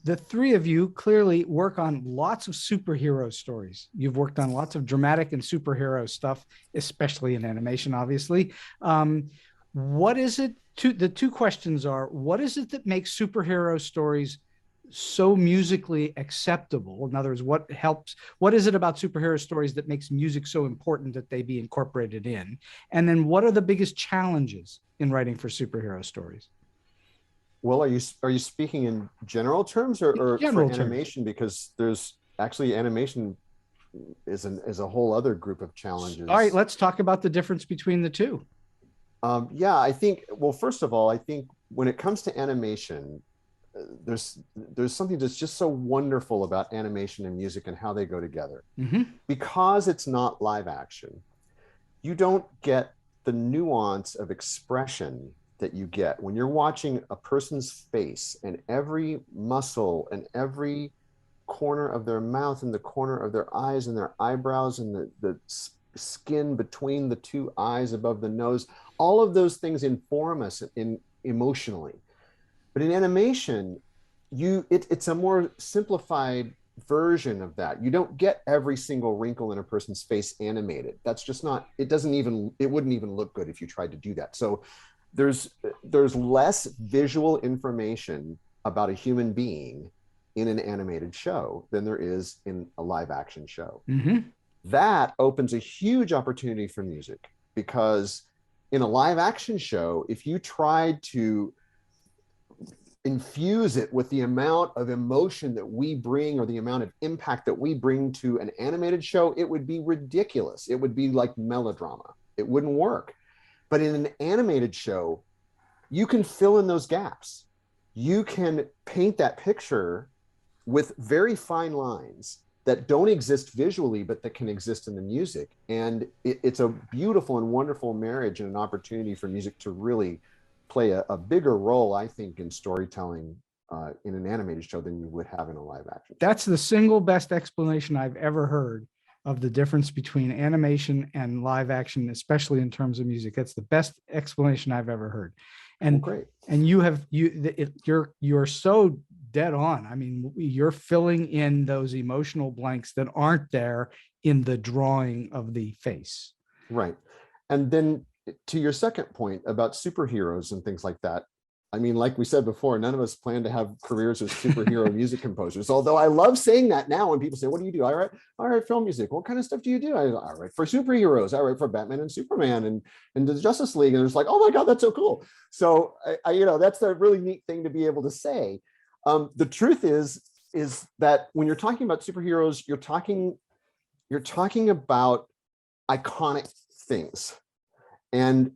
the three of you clearly work on lots of superhero stories. You've worked on lots of dramatic and superhero stuff, especially in animation, obviously. What is it? The two questions are, what is it that makes superhero stories so musically acceptable? In other words, what is it about superhero stories that makes music so important that they be incorporated in? And then what are the biggest challenges in writing for superhero stories? Well, are you speaking in general terms or general for animation? Terms. Because there's actually animation is a whole other group of challenges. All right, let's talk about the difference between the two. Yeah, I think, well, first of all, I think when it comes to animation, there's something that's just so wonderful about animation and music and how they go together. Because it's not live action, you don't get the nuance of expression that you get when you're watching a person's face, and every muscle and every corner of their mouth and the corner of their eyes and their eyebrows and the skin between the two eyes above the nose, all of those things inform us emotionally. But in animation, it's a more simplified version of that. You don't get every single wrinkle in a person's face animated. That's just not, it wouldn't even look good if you tried to do that. So there's less visual information about a human being in an animated show than there is in a live action show. That opens a huge opportunity for music, because in a live action show, if you tried to infuse it with the amount of emotion that we bring, or the amount of impact that we bring to an animated show, it would be ridiculous. It would be like melodrama. It wouldn't work. But in an animated show, you can fill in those gaps. You can paint that picture with very fine lines that don't exist visually, but that can exist in the music. And it's a beautiful and wonderful marriage, and an opportunity for music to really play a bigger role, I think, in storytelling in an animated show than you would have in a live action show. That's the single best explanation I've ever heard of the difference between animation and live action, especially in terms of music. That's the best explanation I've ever heard. And great. And you're so dead on. I mean, you're filling in those emotional blanks that aren't there in the drawing of the face. Right. And then to your second point about superheroes and things like that, I mean, like we said before, none of us plan to have careers as superhero music composers. Although I love saying that now when people say, "What do you do?" I write film music. What kind of stuff do you do? I write for superheroes. I write for Batman and Superman and the Justice League. And it's like, oh my God, that's so cool. So I that's a really neat thing to be able to say. The truth is that when you're talking about superheroes, you're talking about iconic things and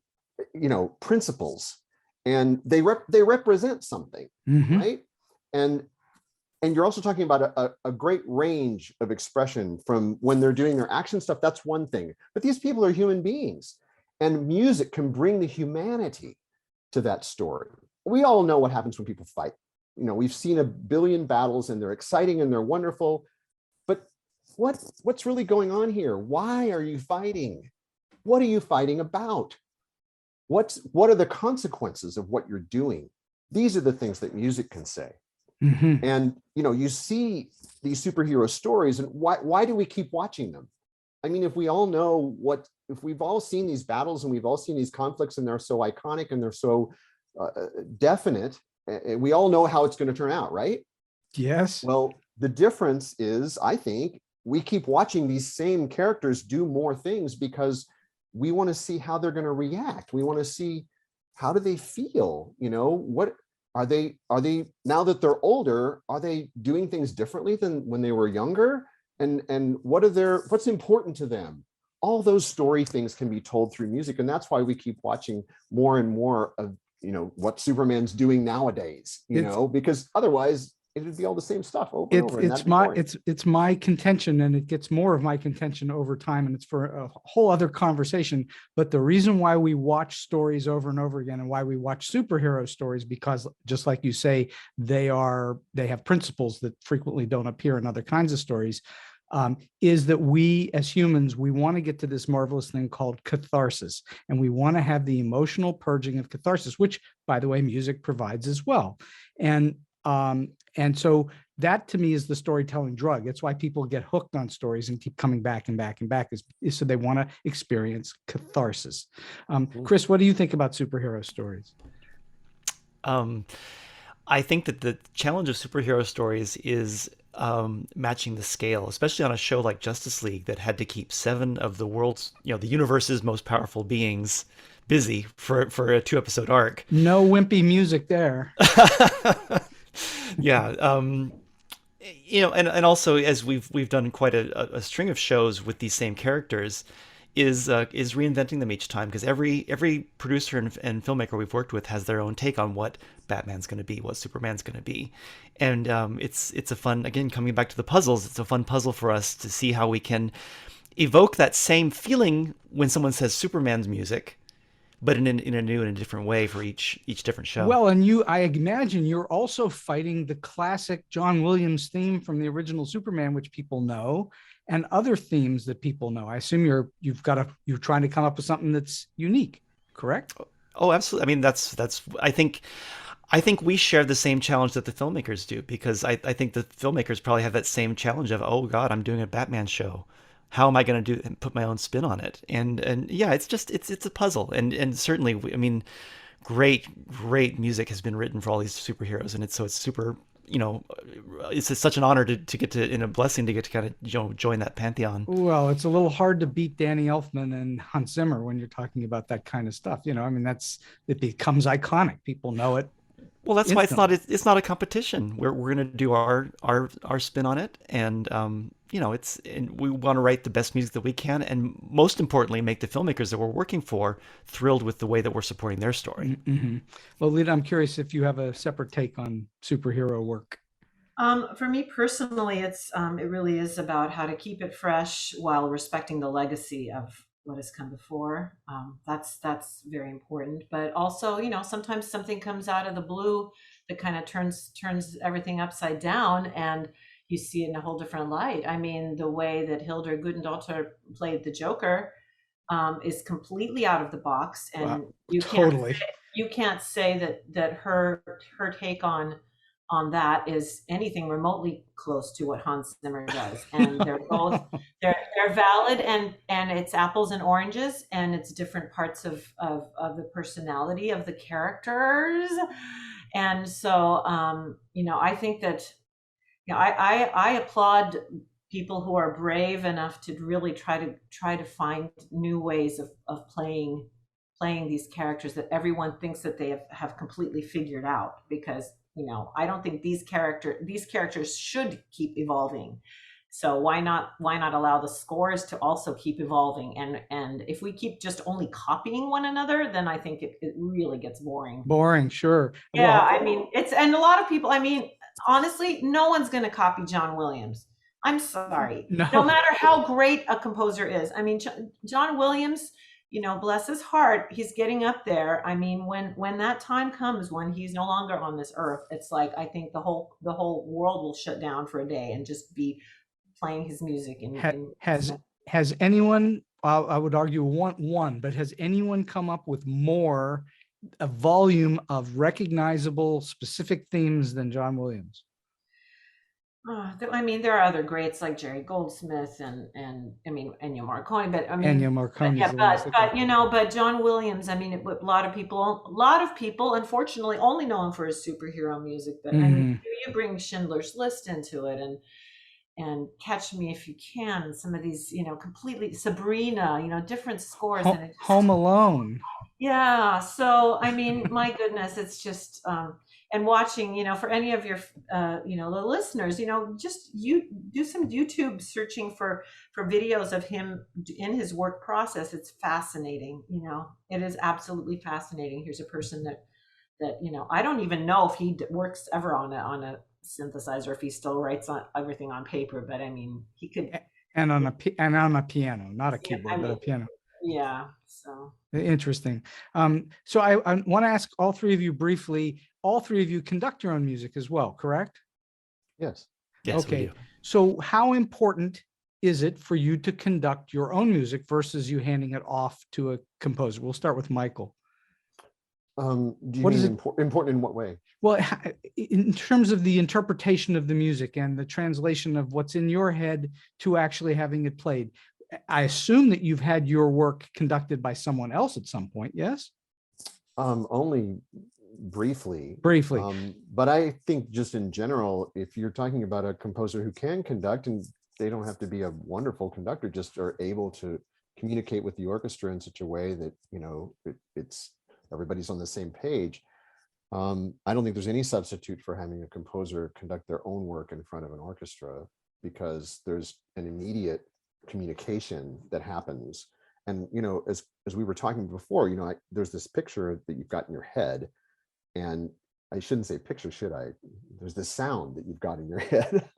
principles. And they represent something, right? And you're also talking about a great range of expression from when they're doing their action stuff. That's one thing. But these people are human beings, and music can bring the humanity to that story. We all know what happens when people fight. We've seen a billion battles, and they're exciting and they're wonderful. But what's really going on here? Why are you fighting? What are you fighting about? What are the consequences of what you're doing? These are the things that music can say. And you see these superhero stories, and why do we keep watching them? I mean, if we've all seen these battles and we've all seen these conflicts, and they're so iconic and they're so definite, we all know how it's going to turn out, right? Yes. Well, the difference is, I think, we keep watching these same characters do more things because we want to see how they're going to react. We want to see, how do they feel? What are they now that they're older, are they doing things differently than when they were younger? And what's important to them? All those story things can be told through music. And that's why we keep watching more and more of, what Superman's doing nowadays, because otherwise it would be all the same stuff over and over. It's my contention, and it gets more of my contention over time, and it's for a whole other conversation. But the reason why we watch stories over and over again, and why we watch superhero stories, because just like you say, they have principles that frequently don't appear in other kinds of stories, is that we as humans, we want to get to this marvelous thing called catharsis, and we want to have the emotional purging of catharsis, which, by the way, music provides as well. And so that, to me, is the storytelling drug. It's why people get hooked on stories and keep coming back and back and back, is so they want to experience catharsis. Chris, what do you think about superhero stories? I think that the challenge of superhero stories is matching the scale, especially on a show like Justice League that had to keep 7 of the world's, the universe's most powerful beings busy for a 2-episode arc. No wimpy music there. Yeah. And also, as we've done quite a string of shows with these same characters, is reinventing them each time, because every producer and filmmaker we've worked with has their own take on what Batman's going to be, what Superman's going to be, and it's a fun, again, coming back to the puzzles, it's a fun puzzle for us to see how we can evoke that same feeling when someone says Superman's music, but in a new and a different way for each different show. Well, and I imagine you're also fighting the classic John Williams theme from the original Superman, which people know, and other themes that people know. I assume you're trying to come up with something that's unique, correct? Oh, absolutely. I mean, that's I think we share the same challenge that the filmmakers do, because I think the filmmakers probably have that same challenge of, oh God, I'm doing a Batman show. How am I going to do and put my own spin on it? And yeah, it's a puzzle. And certainly, I mean, great music has been written for all these superheroes, and it's super, it's such an honor to get to, and a blessing to get to kind of join that pantheon. Well, it's a little hard to beat Danny Elfman and Hans Zimmer when you're talking about that kind of stuff. I mean, it becomes iconic. People know it. Well, that's instantly. Why it's not a competition. We're going to do our spin on it, and and we want to write the best music that we can, and most importantly, make the filmmakers that we're working for thrilled with the way that we're supporting their story. Mm-hmm. Lolita, I'm curious if you have a separate take on superhero work. For me personally, it really is about how to keep it fresh while respecting the legacy of what has come before. That's very important. But also, sometimes something comes out of the blue that kind of turns everything upside down, and you see it in a whole different light. I mean, the way that Hildur Gudnadottir played the Joker is completely out of the box, and wow, you can't say that her take on that is anything remotely close to what Hans Zimmer does. And they're both they're valid, and it's apples and oranges, and it's different parts of the personality of the characters. And so I think that I applaud people who are brave enough to really try to find new ways of playing these characters that everyone thinks that they have completely figured out, because I don't think these characters should keep evolving. So why not allow the scores to also keep evolving? And if we keep just only copying one another, then I think it really gets boring. Boring, sure. Yeah, well, I mean, and a lot of people, I mean, honestly, no one's going to copy John Williams. I'm sorry. No matter how great a composer is. I mean, John Williams, bless his heart, he's getting up there. I mean, when that time comes, when he's no longer on this earth, it's like, I think the whole world will shut down for a day and just be playing his music. Has anyone, I would argue one, but has anyone come up with a volume of recognizable specific themes than John Williams? I mean, there are other greats like Jerry Goldsmith and I mean Ennio Morricone, but I mean Ennio Morricone. Yeah, but John Williams, I mean, a lot of people, unfortunately, only know him for his superhero music. But I mean, you bring Schindler's List into it, and Catch Me If You Can, some of these, completely Sabrina, different scores. Home Alone. Yeah. So, I mean, my goodness, it's just, and watching, for any of your, the listeners, just you do some YouTube searching for videos of him in his work process. It's fascinating. It is absolutely fascinating. Here's a person that, I don't even know if he works ever on a synthesizer, if he still writes on everything on paper, but I mean, he could. And on a piano, not a keyboard, but a piano. Yeah. So interesting. So I want to ask all three of you briefly. All three of you conduct your own music as well, correct? Yes. Yes. Okay. So how important is it for you to conduct your own music versus you handing it off to a composer? We'll start with Michael. Do you mean important in what way? Well, in terms of the interpretation of the music and the translation of what's in your head to actually having it played. I assume that you've had your work conducted by someone else at some point, yes? Only briefly. But I think just in general, if you're talking about a composer who can conduct, and they don't have to be a wonderful conductor, just are able to communicate with the orchestra in such a way that, it's everybody's on the same page. I don't think there's any substitute for having a composer conduct their own work in front of an orchestra, because there's an immediate communication that happens. And, as we were talking before, there's this picture that you've got in your head, and I shouldn't say picture, should I? There's this sound that you've got in your head.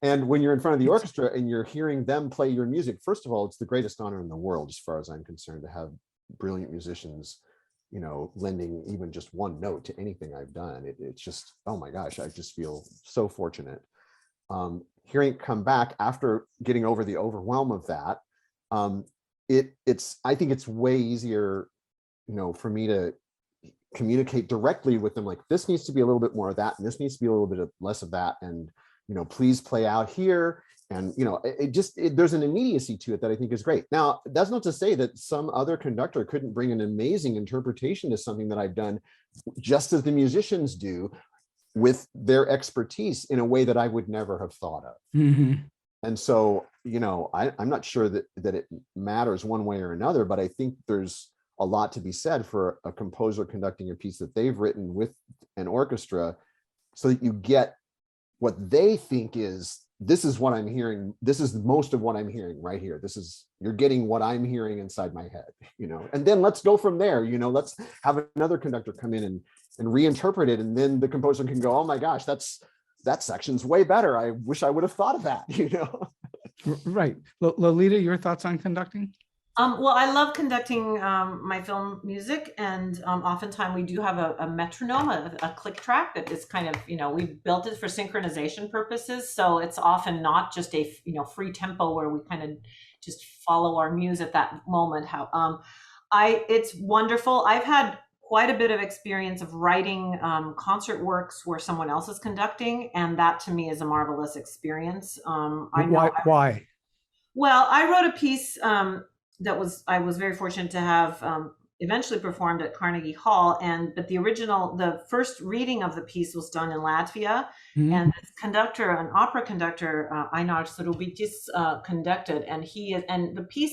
And when you're in front of the orchestra and you're hearing them play your music, first of all, it's the greatest honor in the world, as far as I'm concerned, to have brilliant musicians, lending even just one note to anything I've done. It's just, oh my gosh, I just feel so fortunate. Hearing it come back after getting over the overwhelm of that, I think it's way easier, for me to communicate directly with them, like, this needs to be a little bit more of that, and this needs to be a little bit less of that, and please play out here. And there's an immediacy to it that I think is great. Now, that's not to say that some other conductor couldn't bring an amazing interpretation to something that I've done, just as the musicians do, with their expertise in a way that I would never have thought of. Mm-hmm. And so, I'm not sure that it matters one way or another, but I think there's a lot to be said for a composer conducting a piece that they've written with an orchestra, so that you get what they think is, this is what I'm hearing. This is most of what I'm hearing right here. You're getting what I'm hearing inside my head, and then let's go from there. Let's have another conductor come in and reinterpret it. And then the composer can go, oh my gosh, that section's way better. I wish I would have thought of that, Right. Lolita, your thoughts on conducting? Well, I love conducting my film music, and oftentimes we do have a metronome, a click track that is kind of, we built it for synchronization purposes. So it's often not just a, free tempo where we kind of just follow our muse at that moment. It's wonderful. I've had quite a bit of experience of writing concert works where someone else is conducting, and that to me is a marvelous experience. Why? Well, I wrote a piece I was very fortunate to have eventually performed at Carnegie Hall, but the first reading of the piece was done in Latvia, mm-hmm. and this conductor, an opera conductor, StoryBeat, conducted, and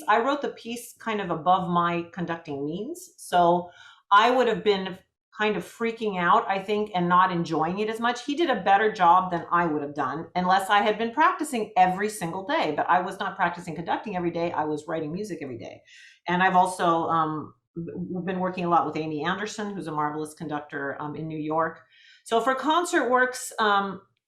I wrote the piece kind of above my conducting means, so I would have been kind of freaking out, I think, and not enjoying it as much. He did a better job than I would have done unless I had been practicing every single day. But I was not practicing conducting every day. I was writing music every day. And I've also been working a lot with Amy Anderson, who's a marvelous conductor in New York. So for concert works,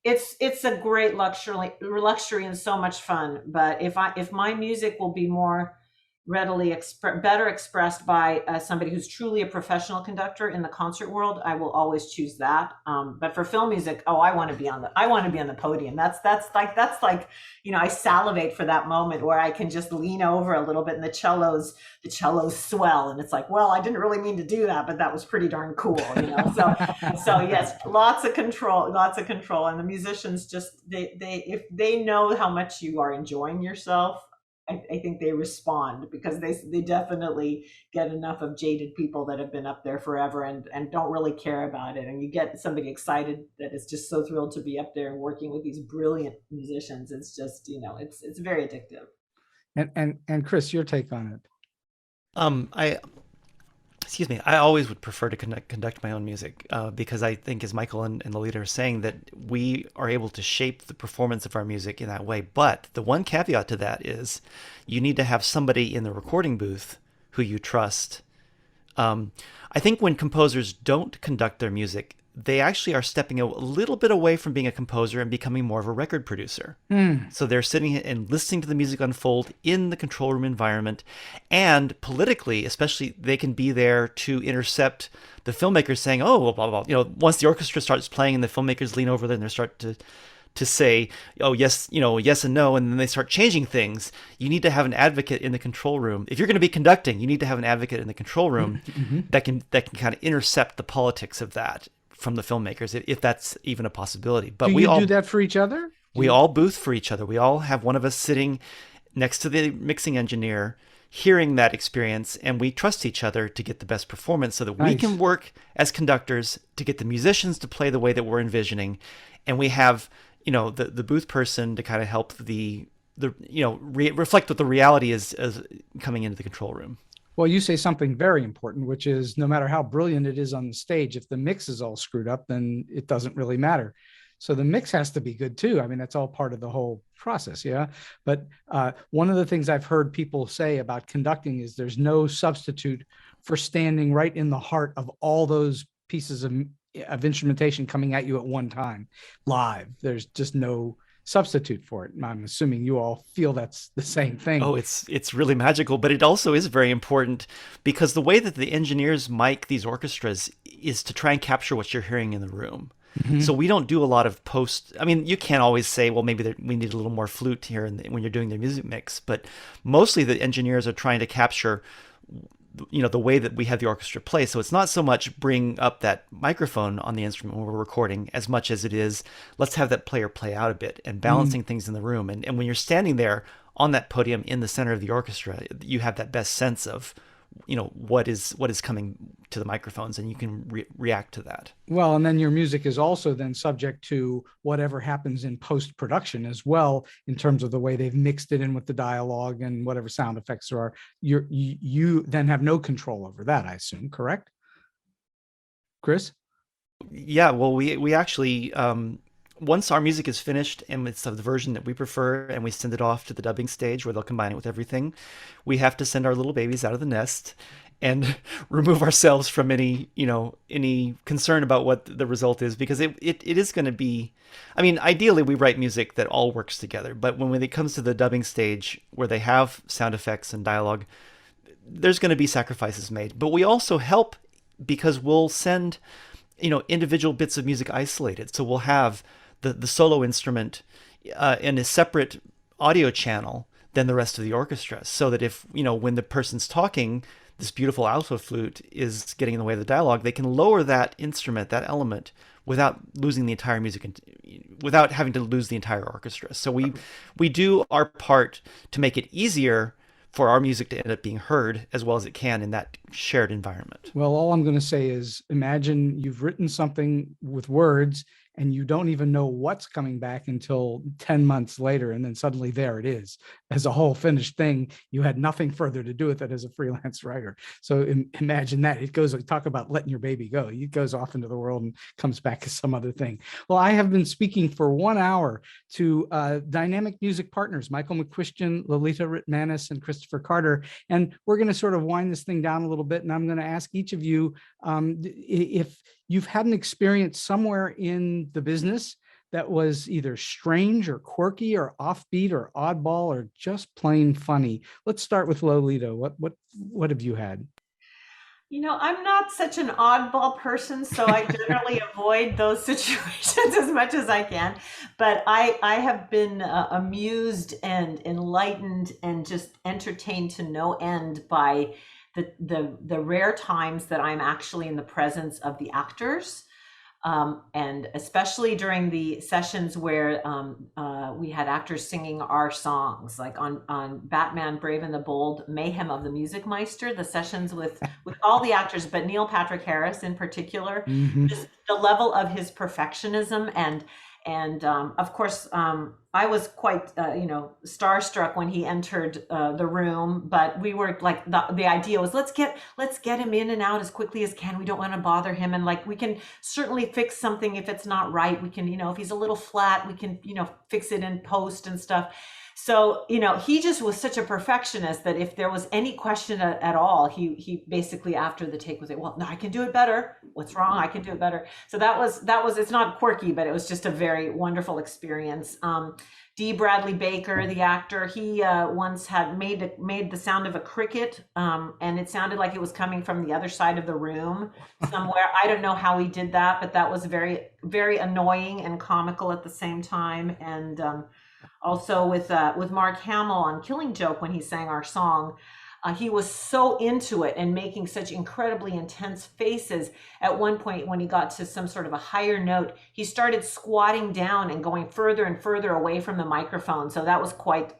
it's a great luxury and so much fun. But if my music will be more readily better expressed by somebody who's truly a professional conductor in the concert world, I will always choose that. But for film music, I want to be on the podium. That's like I salivate for that moment where I can just lean over a little bit and the cellos swell, and it's like, well, I didn't really mean to do that, but that was pretty darn cool, So yes, lots of control, and the musicians just if they know how much you are enjoying yourself, I think they respond, because they definitely get enough of jaded people that have been up there forever and don't really care about it. And you get somebody excited that is just so thrilled to be up there and working with these brilliant musicians. It's just, it's very addictive. And Chris, your take on it? I always would prefer to conduct my own music because I think, as Michael and Lolita are saying, that we are able to shape the performance of our music in that way. But the one caveat to that is you need to have somebody in the recording booth who you trust. I think when composers don't conduct their music, they actually are stepping a little bit away from being a composer and becoming more of a record producer. So they're sitting and listening to the music unfold in the control room environment. And politically, especially, they can be there to intercept the filmmakers saying, oh, blah, blah, blah. Once the orchestra starts playing and the filmmakers lean over there and they start to say, oh, yes, yes and no, and then they start changing things. You need to have an advocate in the control room. If you're going to be conducting, you need to have an advocate in the control room mm-hmm. that can kind of intercept the politics of that from the filmmakers, if that's even a possibility. But do you do that for each other? We all booth for each other. We all have one of us sitting next to the mixing engineer, hearing that experience, and we trust each other to get the best performance so that we can work as conductors to get the musicians to play the way that we're envisioning. And we have, the booth person to kind of help reflect what the reality is as coming into the control room. Well, you say something very important, which is no matter how brilliant it is on the stage, if the mix is all screwed up, then it doesn't really matter. So the mix has to be good too. I mean, that's all part of the whole process. Yeah. But one of the things I've heard people say about conducting is there's no substitute for standing right in the heart of all those pieces of instrumentation coming at you at one time live. There's just no substitute for it. I'm assuming you all feel that's the same thing. Oh, it's really magical, but it also is very important because the way that the engineers mic these orchestras is to try and capture what you're hearing in the room. Mm-hmm. So we don't do a lot of post. I mean, you can't always say, well, maybe we need a little more flute here when you're doing the music mix, but mostly the engineers are trying to capture, the way that we have the orchestra play. So it's not so much bring up that microphone on the instrument when we're recording as much as it is, let's have that player play out a bit and balancing things in the room. And when you're standing there on that podium in the center of the orchestra, you have that best sense of, what is coming to the microphones, and you can react to that. Well, and then your music is also then subject to whatever happens in post-production as well, in terms of the way they've mixed it in with the dialogue and whatever sound effects there are. You then have no control over that, I assume, correct? Chris? Yeah, well, we actually, once our music is finished and it's of the version that we prefer and we send it off to the dubbing stage where they'll combine it with everything, we have to send our little babies out of the nest and remove ourselves from any concern about what the result is, because it is going to be, I mean, ideally we write music that all works together, but when it comes to the dubbing stage where they have sound effects and dialogue, there's going to be sacrifices made. But we also help because we'll send, individual bits of music isolated. So we'll have the solo instrument in a separate audio channel than the rest of the orchestra, so that if, when the person's talking, this beautiful alto flute is getting in the way of the dialogue, they can lower that instrument, that element, without losing the entire music, without having to lose the entire orchestra. So we do our part to make it easier for our music to end up being heard as well as it can in that shared environment. Well, all I'm going to say is imagine you've written something with words and you don't even know what's coming back until 10 months later. And then suddenly there it is as a whole finished thing. You had nothing further to do with it as a freelance writer. So imagine that. It goes, talk about letting your baby go. It goes off into the world and comes back as some other thing. Well, I have been speaking for 1 hour to dynamic music partners, Michael McCuistion, Lolita Ritmanis, and Christopher Carter. And we're going to sort of wind this thing down a little bit. And I'm going to ask each of you if you've had an experience somewhere in the business that was either strange or quirky or offbeat or oddball or just plain funny. Let's start with Lolita. What have you had? I'm not such an oddball person, so I generally avoid those situations as much as I can. But I have been amused and enlightened and just entertained to no end by the rare times that I'm actually in the presence of the actors. And especially during the sessions where we had actors singing our songs, like on Batman, Brave and the Bold, Mayhem of the Music Meister, the sessions with all the actors, but Neil Patrick Harris in particular, just the level of his perfectionism and of course, I was quite, starstruck when he entered the room. But we were like, the idea was let's get him in and out as quickly as can. We don't want to bother him, and like we can certainly fix something if it's not right. We can, if he's a little flat, we can, fix it in post and stuff. So, he just was such a perfectionist that if there was any question at all, he basically after the take was like, well, no, I can do it better. What's wrong? I can do it better. So that was, it's not quirky, but it was just a very wonderful experience. Dee Bradley Baker, the actor, he once had made the sound of a cricket, and it sounded like it was coming from the other side of the room somewhere. I don't know how he did that, but that was very, very annoying and comical at the same time. And also with Mark Hamill on Killing Joke, when he sang our song, he was so into it and making such incredibly intense faces. At one point, when he got to some sort of a higher note, he started squatting down and going further and further away from the microphone. So that was quite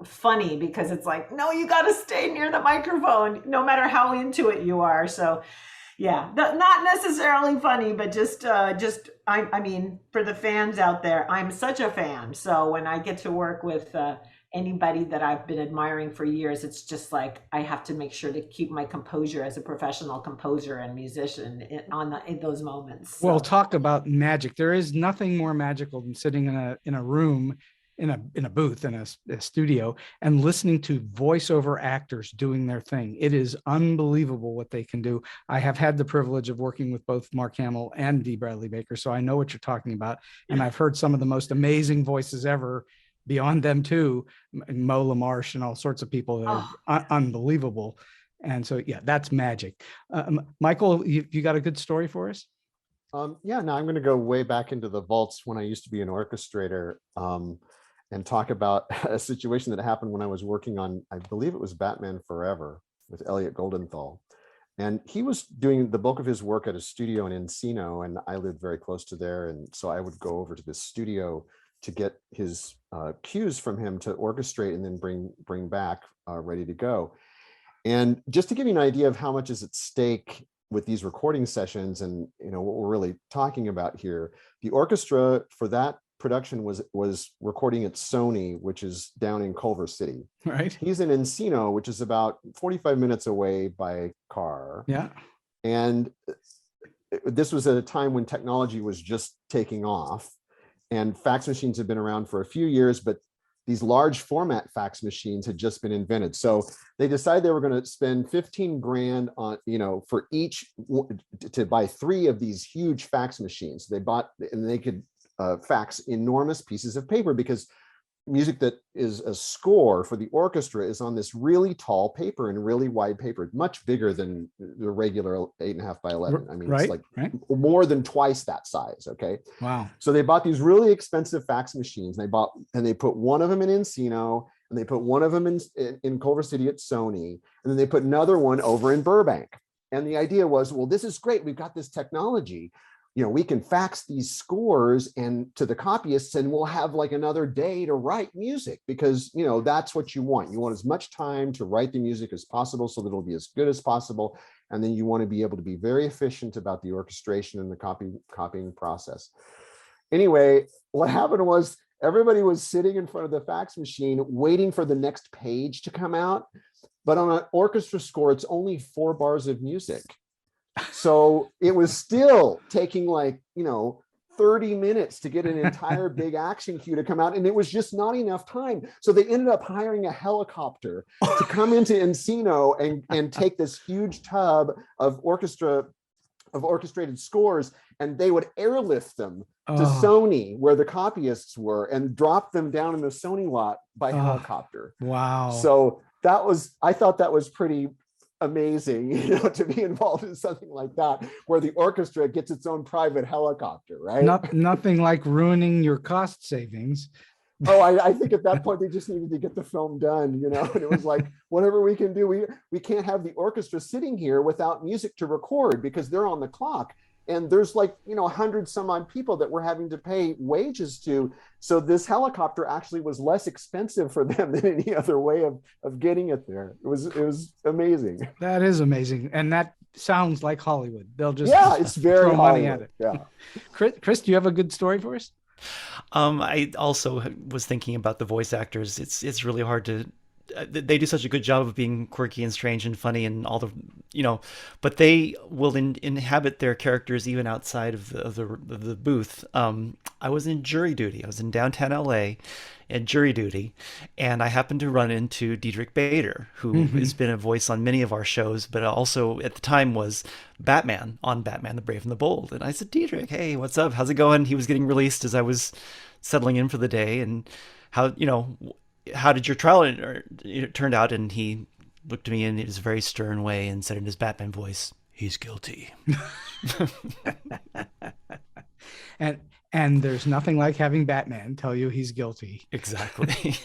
funny, because it's like, no, you got to stay near the microphone, no matter how into it you are. So yeah, not necessarily funny, but just I mean, for the fans out there, I'm such a fan. So when I get to work with anybody that I've been admiring for years, it's just like I have to make sure to keep my composure as a professional composer and musician in those moments. So. Well, talk about magic. There is nothing more magical than sitting in a room, in a booth, in a studio, and listening to voiceover actors doing their thing. It is unbelievable what they can do. I have had the privilege of working with both Mark Hamill and Dee Bradley Baker, so I know what you're talking about. And I've heard some of the most amazing voices ever beyond them too, Mo LaMarche and all sorts of people that are unbelievable. And so, yeah, that's magic. Michael, you got a good story for us? Yeah, no, I'm going to go way back into the vaults when I used to be an orchestrator, and talk about a situation that happened when I was working on, I believe it was Batman Forever with Elliot Goldenthal. And he was doing the bulk of his work at a studio in Encino, and I lived very close to there. And so I would go over to this studio to get his cues from him to orchestrate and then bring back ready to go. And just to give you an idea of how much is at stake with these recording sessions and what we're really talking about here, the orchestra for that production was recording at Sony, which is down in Culver City. Right. He's in Encino, which is about 45 minutes away by car. Yeah. And this was at a time when technology was just taking off, and fax machines had been around for a few years, but these large format fax machines had just been invented. So they decided they were going to spend 15 grand on, for each to buy 3 of these huge fax machines. They bought, and they could fax enormous pieces of paper, because music that is a score for the orchestra is on this really tall paper and really wide paper, much bigger than the regular 8.5 by 11. I mean, it's like more than twice that size. Okay. Wow. So they bought these really expensive fax machines. They put one of them in Encino, and they put one of them in Culver City at Sony, and then they put another one over in Burbank. And the idea was, well, this is great. We've got this technology. We can fax these scores and to the copyists, and we'll have like another day to write music, because, that's what you want. You want as much time to write the music as possible so that it'll be as good as possible. And then you want to be able to be very efficient about the orchestration and the copying process. Anyway, what happened was everybody was sitting in front of the fax machine waiting for the next page to come out. But on an orchestra score, it's only 4 bars of music. So it was still taking 30 minutes to get an entire big action cue to come out. And it was just not enough time. So they ended up hiring a helicopter to come into Encino and take this huge tub of orchestrated scores, and they would airlift them to Sony, where the copyists were, and drop them down in the Sony lot by helicopter. Wow. So I thought that was pretty amazing, to be involved in something like that, where the orchestra gets its own private helicopter, right? Nothing like ruining your cost savings. Oh, I think at that point they just needed to get the film done, and it was like, whatever we can do, we can't have the orchestra sitting here without music to record, because they're on the clock. And there's 100 some odd people that we're having to pay wages to. So this helicopter actually was less expensive for them than any other way of getting it there. It was amazing. That is amazing. And that sounds like Hollywood. They'll just it's very throw money at it. Yeah. Chris, do you have a good story for us? I also was thinking about the voice actors. It's really hard to. They do such a good job of being quirky and strange and funny and all the, but they will inhabit their characters even outside of the booth. I was in jury duty. I was in downtown LA at jury duty, and I happened to run into Diedrich Bader, who has been a voice on many of our shows, but also at the time was Batman on Batman the Brave and the Bold. And I said, Diedrich, hey, what's up? How's it going? He was getting released as I was settling in for the day, and how did your trial turned out? And he looked at me in his very stern way and said in his Batman voice, "He's guilty." And there's nothing like having Batman tell you he's guilty. Exactly.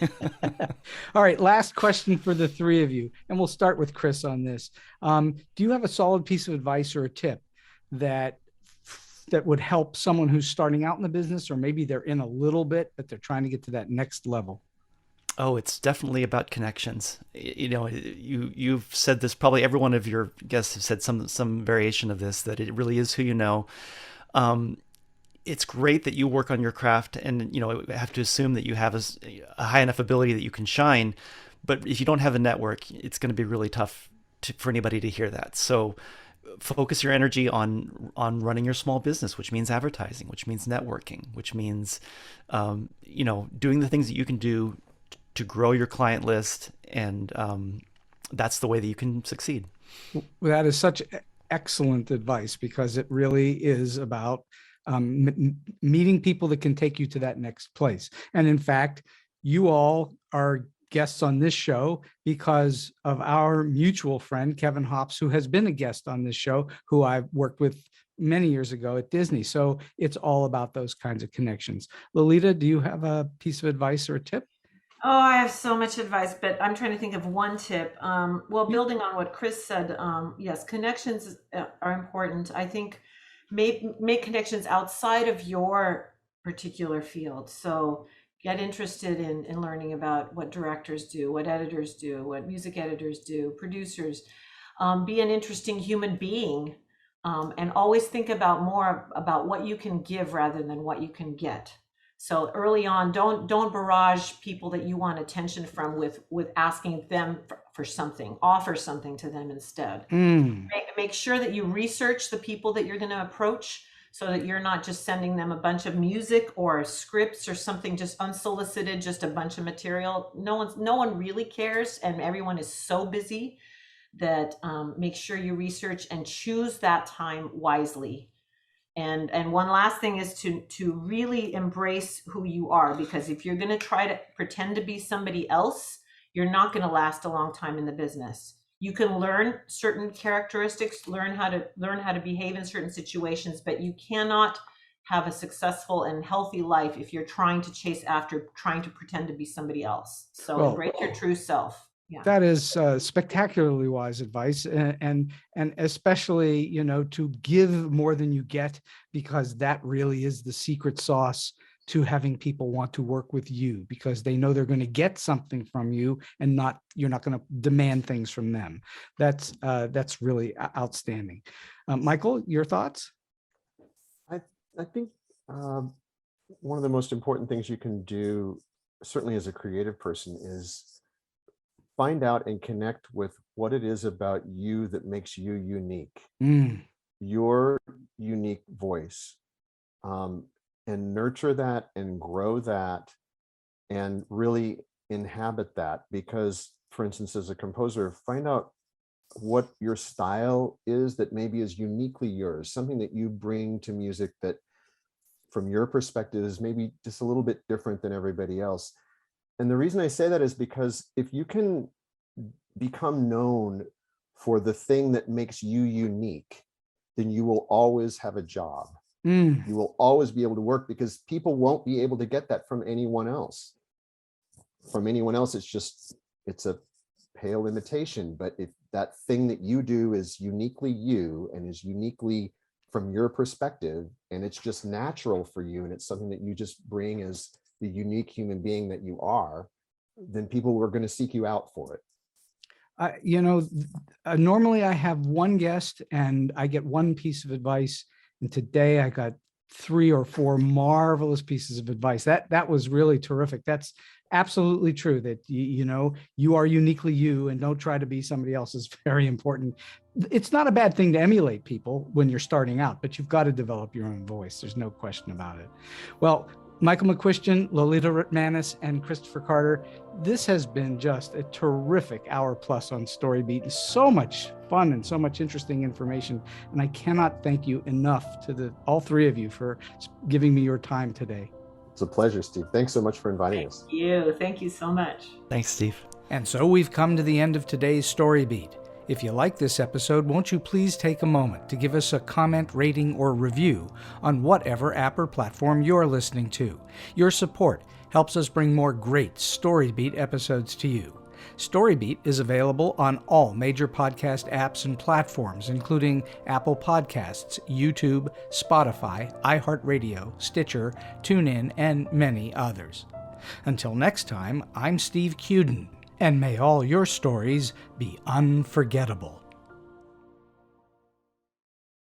All right, last question for the 3 of you, and we'll start with Chris on this. Do you have a solid piece of advice or a tip that would help someone who's starting out in the business, or maybe they're in a little bit, but they're trying to get to that next level? Oh, it's definitely about connections. You've said this, probably every one of your guests have said some variation of this, that it really is who you know. it's great that you work on your craft, and have to assume that you have a high enough ability that you can shine. But if you don't have a network, it's going to be really tough for anybody to hear that. So focus your energy on running your small business, which means advertising, which means networking, which means doing the things that you can do to grow your client list, and that's the way that you can succeed. That is such excellent advice, because it really is about meeting people that can take you to that next place. And in fact, you all are guests on this show because of our mutual friend, Kevin Hops, who has been a guest on this show, who I've worked with many years ago at Disney. So it's all about those kinds of connections. Lolita, do you have a piece of advice or a tip? Oh, I have so much advice, but I'm trying to think of one tip. Well, building on what Chris said, yes, connections are important. I think make connections outside of your particular field. So get interested in learning about what directors do, what editors do, what music editors do, producers. Be an interesting human being, and always think about more about what you can give rather than what you can get. So early on, don't barrage people that you want attention from with asking them for something. Offer something to them instead. Make sure that you research the people that you're going to approach, so that you're not just sending them a bunch of music or scripts or something just unsolicited, just a bunch of material. No one really cares, and everyone is so busy that make sure you research and choose that time wisely. And one last thing is to really embrace who you are, because if you're going to try to pretend to be somebody else, you're not going to last a long time in the business. You can learn certain characteristics, learn how to behave in certain situations, but you cannot have a successful and healthy life if you're trying to pretend to be somebody else. So embrace your true self. Yeah. That is spectacularly wise advice, and especially, to give more than you get, because that really is the secret sauce to having people want to work with you, because they know they're going to get something from you, and you're not going to demand things from them. That's really outstanding. Michael, your thoughts? I think one of the most important things you can do, certainly as a creative person, is find out and connect with what it is about you that makes you unique, your unique voice, and nurture that and grow that and really inhabit that. Because, for instance, as a composer, find out what your style is that maybe is uniquely yours, something that you bring to music that from your perspective is maybe just a little bit different than everybody else. And the reason I say that is because if you can become known for the thing that makes you unique, then you will always have a job. You will always be able to work, because people won't be able to get that from anyone else. From anyone else, it's a pale imitation. But if that thing that you do is uniquely you and is uniquely from your perspective, and it's just natural for you, and it's something that you just bring as the unique human being that you are, then people are going to seek you out for it. Normally I have one guest and I get one piece of advice, and today I got 3 or 4 marvelous pieces of advice. That was really terrific. That's absolutely true, that you are uniquely you, and don't try to be somebody else is very important. It's not a bad thing to emulate people when you're starting out, but you've got to develop your own voice. There's no question about it. Well, Michael McCuistion, Lolita Ritmanis, and Christopher Carter, this has been just a terrific hour plus on StoryBeat, and so much fun and so much interesting information. And I cannot thank you enough to all 3 of you for giving me your time today. It's a pleasure, Steve. Thanks so much for inviting us. Thank you so much. Thanks, Steve. And so we've come to the end of today's StoryBeat. If you like this episode, won't you please take a moment to give us a comment, rating, or review on whatever app or platform you're listening to. Your support helps us bring more great StoryBeat episodes to you. StoryBeat is available on all major podcast apps and platforms, including Apple Podcasts, YouTube, Spotify, iHeartRadio, Stitcher, TuneIn, and many others. Until next time, I'm Steve Cuden, and may all your stories be unforgettable.